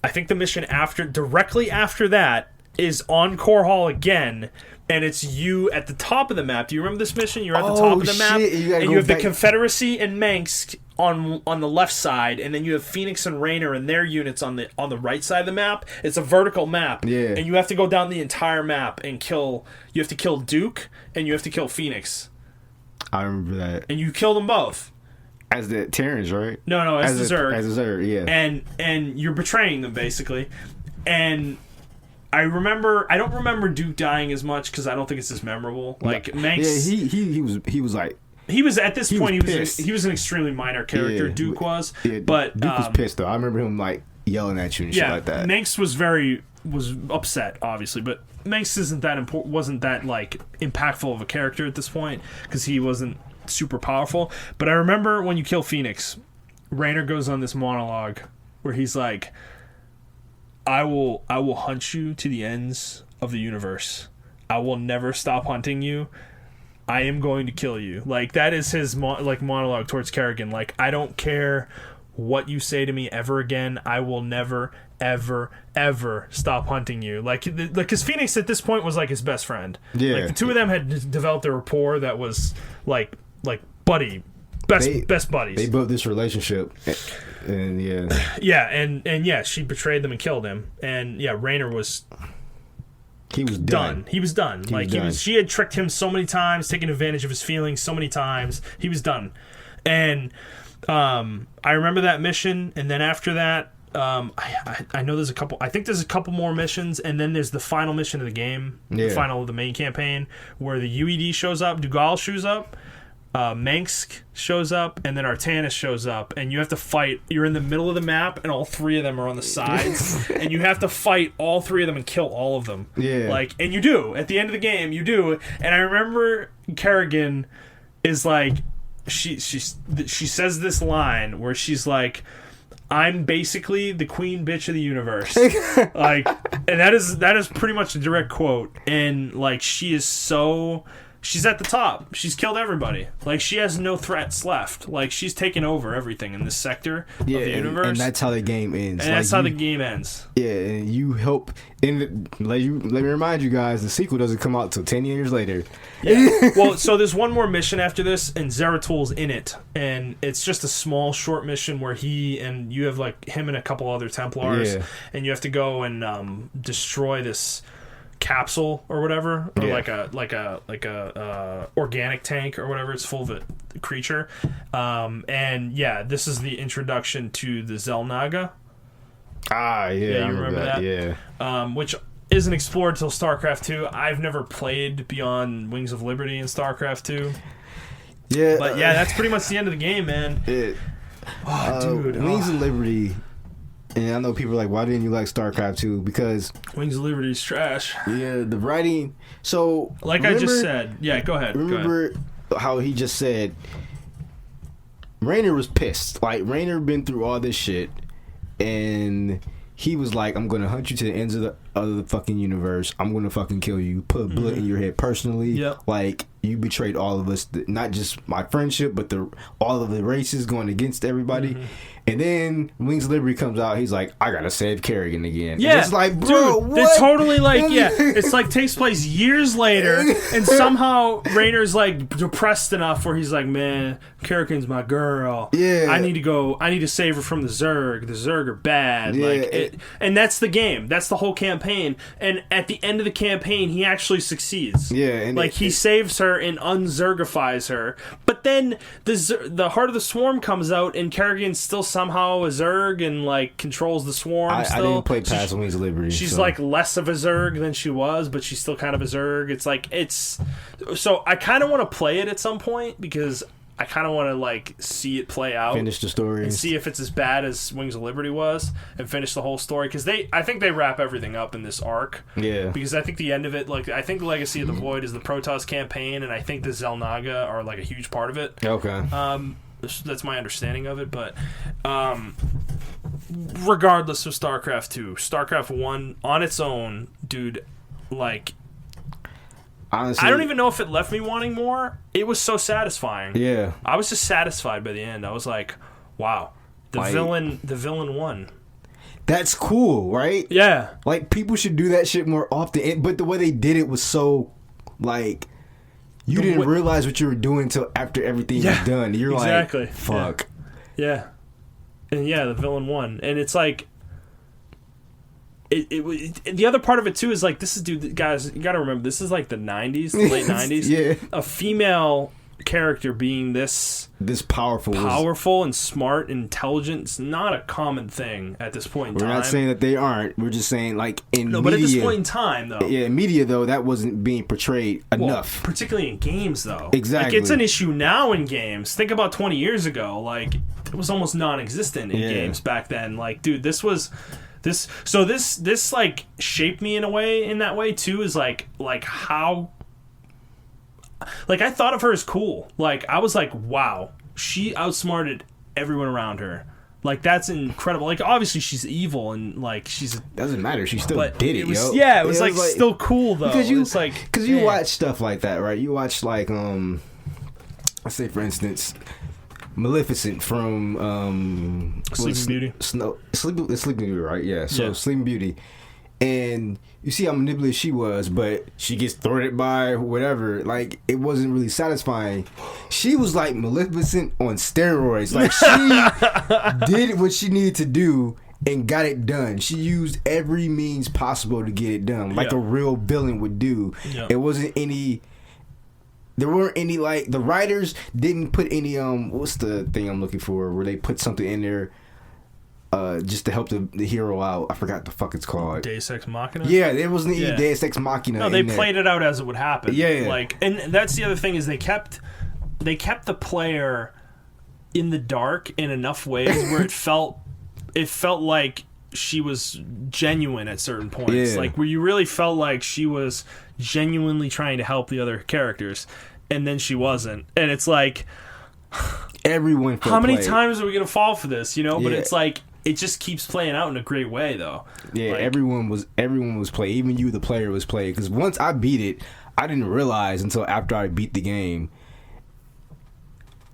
think the mission directly after that is on Core Hall again. And it's you at the top of the map. Do you remember this mission? You're at the top of the map, and you have the Confederacy and Mengsk on the left side, and then you have Phoenix and Raynor and their units on the right side of the map. It's a vertical map, and you have to go down the entire map and kill. You have to kill Duke, and you have to kill Phoenix. I remember that. And you kill them both. As the Terrans, right? No, as the Zerg. As a Zerg, yeah. And you're betraying them, basically. And I don't remember Duke dying as much because I don't think it's as memorable. Like, Mengsk, he was like, he was at this point he was an extremely minor character. Duke was, but Duke was pissed though. I remember him like yelling at you and shit like that. Mengsk was upset, obviously, but Mengsk wasn't that like impactful of a character at this point because he wasn't super powerful. But I remember when you kill Phoenix, Raynor goes on this monologue where he's like, I will hunt you to the ends of the universe. I will never stop hunting you. I am going to kill you. Like, that is his monologue towards Kerrigan. Like, I don't care what you say to me ever again. I will never, ever, ever stop hunting you. Like, because Phoenix at this point was like his best friend. Yeah. Like, the two of them had developed a rapport that was like buddy. Best buddies. They built this relationship, and and she betrayed them and killed him, and Raynor was. He was done. He was done. She had tricked him so many times, taken advantage of his feelings so many times. He was done, and I remember that mission, and then after that, I know there's a couple. I think there's a couple more missions, and then there's the final mission of the game, the final of the main campaign, where the UED shows up, Dougal shows up. Mansk shows up, and then Artanis shows up, and you have to fight. You're in the middle of the map, and all three of them are on the sides, and you have to fight all three of them and kill all of them. Yeah. Like, and you do. At the end of the game, you do. And I remember Kerrigan is like, she says this line where she's like, I'm basically the queen bitch of the universe. Like, and that is pretty much a direct quote. And like, she's at the top. She's killed everybody. Like, she has no threats left. Like, she's taken over everything in this sector of the universe. And that's how the game ends. And that's how the game ends. Yeah, and you help. Let me remind you guys, the sequel doesn't come out till 10 years later. Yeah. Well, so there's one more mission after this, and Zeratul's in it. And it's just a small, short mission where you have, like, him and a couple other Templars. Yeah. And you have to go and destroy this capsule or whatever, or like a organic tank or whatever. It's full of a creature, and yeah, this is the introduction to the Xel'Naga. You remember that? Yeah. Which isn't explored till StarCraft 2. I've never played beyond Wings of Liberty in StarCraft 2. Yeah, but yeah, that's pretty much the end of the game, man. Wings of Liberty. And I know people are like, why didn't you like StarCraft 2? Because Wings of Liberty is trash. Yeah, the writing. So, like I just said. Yeah, go ahead. Remember how he just said Raynor was pissed. Like, Raynor been through all this shit, and he was like, I'm going to hunt you to the ends of the fucking universe. I'm going to fucking kill you. Put a bullet in your head personally. Yep. Like, you betrayed all of us. Not just my friendship, but all of the races going against everybody. Mm-hmm. And then Wings of Liberty comes out. He's like, I gotta save Kerrigan again. Yeah, and it's like, bro, dude, they're totally like, yeah. It's like takes place years later, and somehow Raynor's like depressed enough where he's like, man, Kerrigan's my girl. Yeah, I need to save her from the Zerg. The Zerg are bad. Yeah, and that's the game. That's the whole campaign. And at the end of the campaign, he actually succeeds. Yeah, and like he saves her and unzergifies her. But then the Heart of the Swarm comes out, and Kerrigan's still somehow a Zerg and like controls the Swarm. I didn't play past Wings of Liberty. She's like less of a Zerg than she was, but she's still kind of a Zerg. It's like so I kind of want to play it at some point because I kind of want to like see it play out, finish the story, and see if it's as bad as Wings of Liberty was, and finish the whole story because I think they wrap everything up in this arc. Yeah, because I think the end of it, like I think Legacy of the Void is the Protoss campaign, and I think the Xel'Naga are like a huge part of it. Okay. That's my understanding of it, but regardless of StarCraft 2, StarCraft 1 on its own, dude, like, honestly, I don't even know if it left me wanting more. It was so satisfying. Yeah. I was just satisfied by the end. I was like, wow, the villain won. That's cool, right? Yeah. Like, people should do that shit more often, but the way they did it was so, like, you didn't realize what you were doing until after everything was done. You're like, fuck. Yeah. And yeah, the villain won. And it's like, the other part of it too is like, this is, dude, guys, you gotta remember, this is like the 90s, the late 90s. Yeah. A female character being this powerful and smart and intelligent, it's not a common thing at this point in time. We're not saying that they aren't. We're just saying, like, in media. But at this point in time, though. Yeah, in media, though, that wasn't being portrayed enough. Particularly in games, though. Exactly. Like, it's an issue now in games. Think about 20 years ago. Like, it was almost non-existent in games back then. Like, dude, this like shaped me in that way too, is like how, like, I thought of her as cool. Like, I was like, wow, she outsmarted everyone around her. Like, that's incredible. Like, obviously she's evil and like doesn't matter. She still did it. It was like still cool though. Because you watch stuff like that, right? You watch like let's say for instance, Maleficent from Sleeping Beauty. Sleeping Beauty, right? Yeah. So Sleeping Beauty, and you see how manipulative she was, but she gets thwarted by whatever. Like, it wasn't really satisfying. She was like Maleficent on steroids. Like, she did what she needed to do and got it done. She used every means possible to get it done, like a real villain would do. It wasn't any. There weren't any, like, the writers didn't put any, what's the thing I'm looking for, where they put something in there just to help the hero out. I forgot the fuck it's called. Deus Ex Machina? Yeah, there wasn't any Deus Ex Machina. No, they played it out as it would happen. Yeah. Like, and that's the other thing, is they kept they kept the player in the dark in enough ways where it felt like she was genuine at certain points. Like where you really felt like she was genuinely trying to help the other characters, and then she wasn't. And it's like, everyone. How many times are we gonna fall for this? You know, but it's like it just keeps playing out in a great way, though. Yeah, like, everyone was playing. Even you, the player, was playing. Because once I beat it, I didn't realize until after I beat the game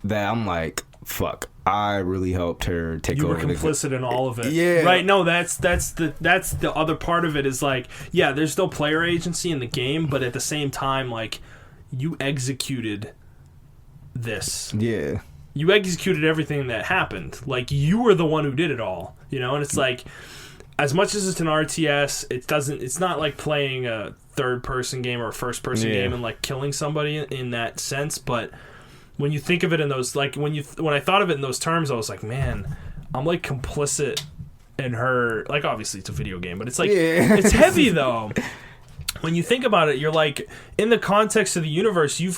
that I'm like, fuck, I really helped her take over. You were complicit in all of it. Yeah. Right, no, that's the other part of it is like, yeah, there's still player agency in the game, but at the same time, like, you executed this. Yeah. You executed everything that happened. Like, you were the one who did it all, you know? And it's like, as much as it's an RTS, it's not like playing a third-person game or a first-person game and, like, killing somebody in that sense, but when you think of it in those, like, when I thought of it in those terms, I was like, man, I'm, like, complicit in her, like, obviously it's a video game, but it's, like, it's heavy, though. When you think about it, you're, like, in the context of the universe, you've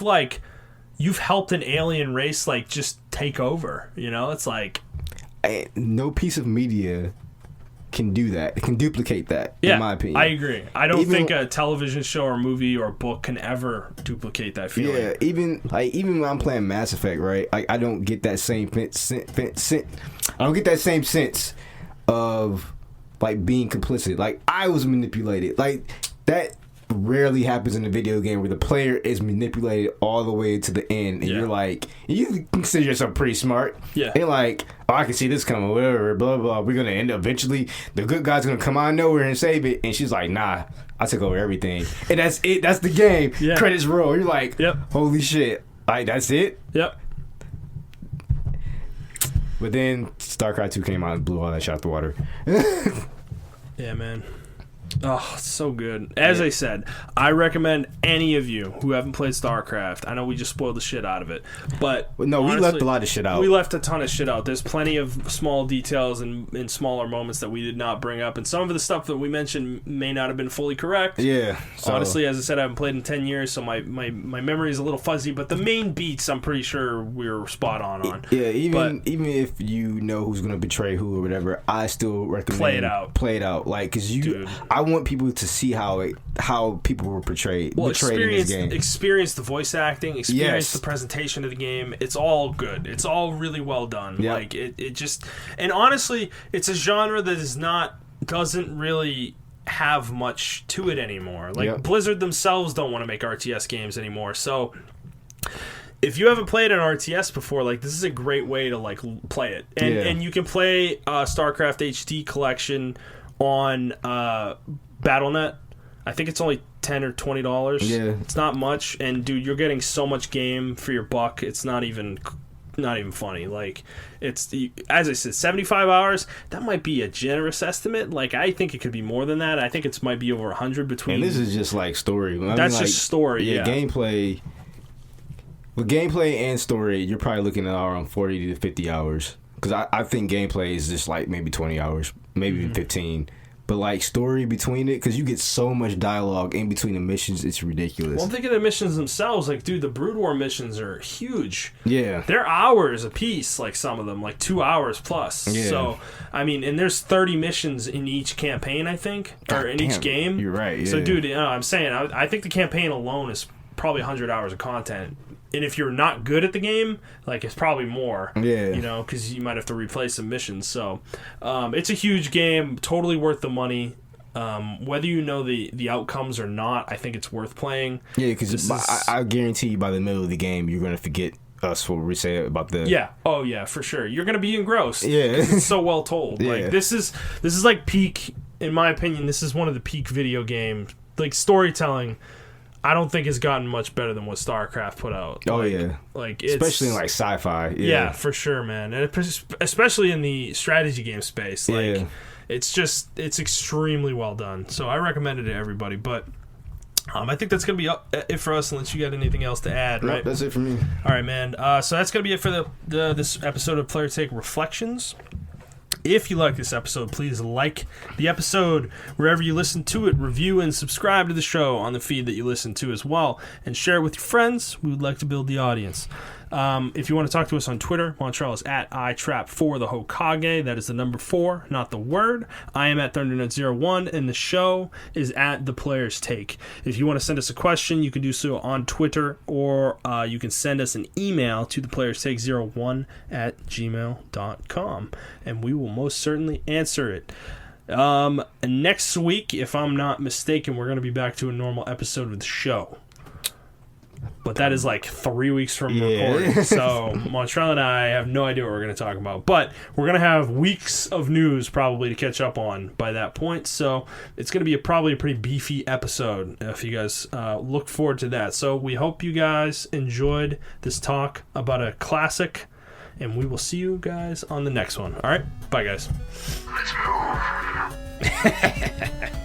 helped an alien race, like, just take over, you know? It's like, no piece of media can do that. It can duplicate that, in my opinion. I agree. I don't think a television show or movie or book can ever duplicate that feeling. Yeah, even when I'm playing Mass Effect, right? I don't get that same I don't get that same sense of, like, being complicit. Like, I was manipulated. Like, that rarely happens in a video game where the player is manipulated all the way to the end, and you're like, you consider yourself pretty smart. Yeah. And like, oh, I can see this coming, whatever, blah, blah, we're gonna end up eventually, the good guy's gonna come out of nowhere and save it. And she's like, nah, I took over everything. And that's it. That's the game. Yeah. Credits roll. You're like, holy shit. Like, that's it? Yep. But then Starcraft 2 came out and blew all that shit out the water. Yeah, man. Oh, it's so good. As I said, I recommend any of you who haven't played StarCraft. I know we just spoiled the shit out of it, but no, honestly, we left a lot of shit out. We left a ton of shit out. There's plenty of small details and smaller moments that we did not bring up, and some of the stuff that we mentioned may not have been fully correct. Yeah. So. Honestly, as I said, I haven't played in 10 years, so my memory is a little fuzzy, but the main beats, I'm pretty sure we were spot on. Yeah, even if you know who's going to betray who or whatever, I still recommend play it out. Like, because I want people to see how people were portrayed in this game. Experience the voice acting, experience the presentation of the game. It's all good. It's all really well done. Yep. Like it just, and honestly, it's a genre that doesn't really have much to it anymore. Like Blizzard themselves don't want to make RTS games anymore. So if you haven't played an RTS before, like, this is a great way to, like, play it. And you can play StarCraft HD Collection on Battle.net. I think it's only $10 or $20. Yeah, it's not much, and dude, you're getting so much game for your buck. It's not even funny. Like, it's, as I said, 75 hours. That might be a generous estimate. Like, I think it could be more than that. I think it might be over 100 between. And this is just like story. That's just story. Yeah, gameplay. With gameplay and story, you're probably looking at around 40 to 50 hours. Because I think gameplay is just like maybe 20 hours, maybe even 15. But, like, story between it, because you get so much dialogue in between the missions, it's ridiculous. Well, I'm thinking the missions themselves, like, dude, the Brood War missions are huge. Yeah. They're hours a piece, like, some of them, like 2 hours plus. Yeah. So, I mean, and there's 30 missions in each campaign, I think, or in each game. You're right, yeah. So, dude, I'm saying, I think the campaign alone is probably 100 hours of content. And if you're not good at the game, like, it's probably more. Yeah. You know, because you might have to replay some missions. So, it's a huge game, totally worth the money. Whether you know the outcomes or not, I think it's worth playing. Yeah, because I guarantee you by the middle of the game, you're going to forget us what we say about the... Yeah. Oh, yeah, for sure. You're going to be engrossed. Yeah. It's so well told. Yeah. Like, this is like peak, in my opinion, this is one of the peak video games. Like, storytelling, I don't think it's gotten much better than what StarCraft put out. Oh, yeah. Like, especially in, like, sci-fi. Yeah, for sure, man. And especially in the strategy game space. Like, it's extremely well done. So I recommend it to everybody. But I think that's going to be it for us, unless you got anything else to add, right? Nope, that's it for me. All right, man. So that's going to be it for this episode of Player Take Reflections. If you like this episode, please like the episode wherever you listen to it, review and subscribe to the show on the feed that you listen to as well, and share it with your friends. We would like to build the audience. If you want to talk to us on Twitter, Montrell is at iTrap4 the Hokage. That is the number 4, not the word. I am at ThunderNut01, and the show is at The Player's Take. If you want to send us a question, you can do so on Twitter, or you can send us an email to theplayerstake01@gmail.com, and we will most certainly answer it. Next week, if I'm not mistaken, we're going to be back to a normal episode of the show. But that is like 3 weeks from recording. So Montrell and I have no idea what we're going to talk about. But we're going to have weeks of news probably to catch up on by that point. So it's going to be probably a pretty beefy episode if you guys look forward to that. So we hope you guys enjoyed this talk about a classic. And we will see you guys on the next one. All right? Bye, guys. Let's move.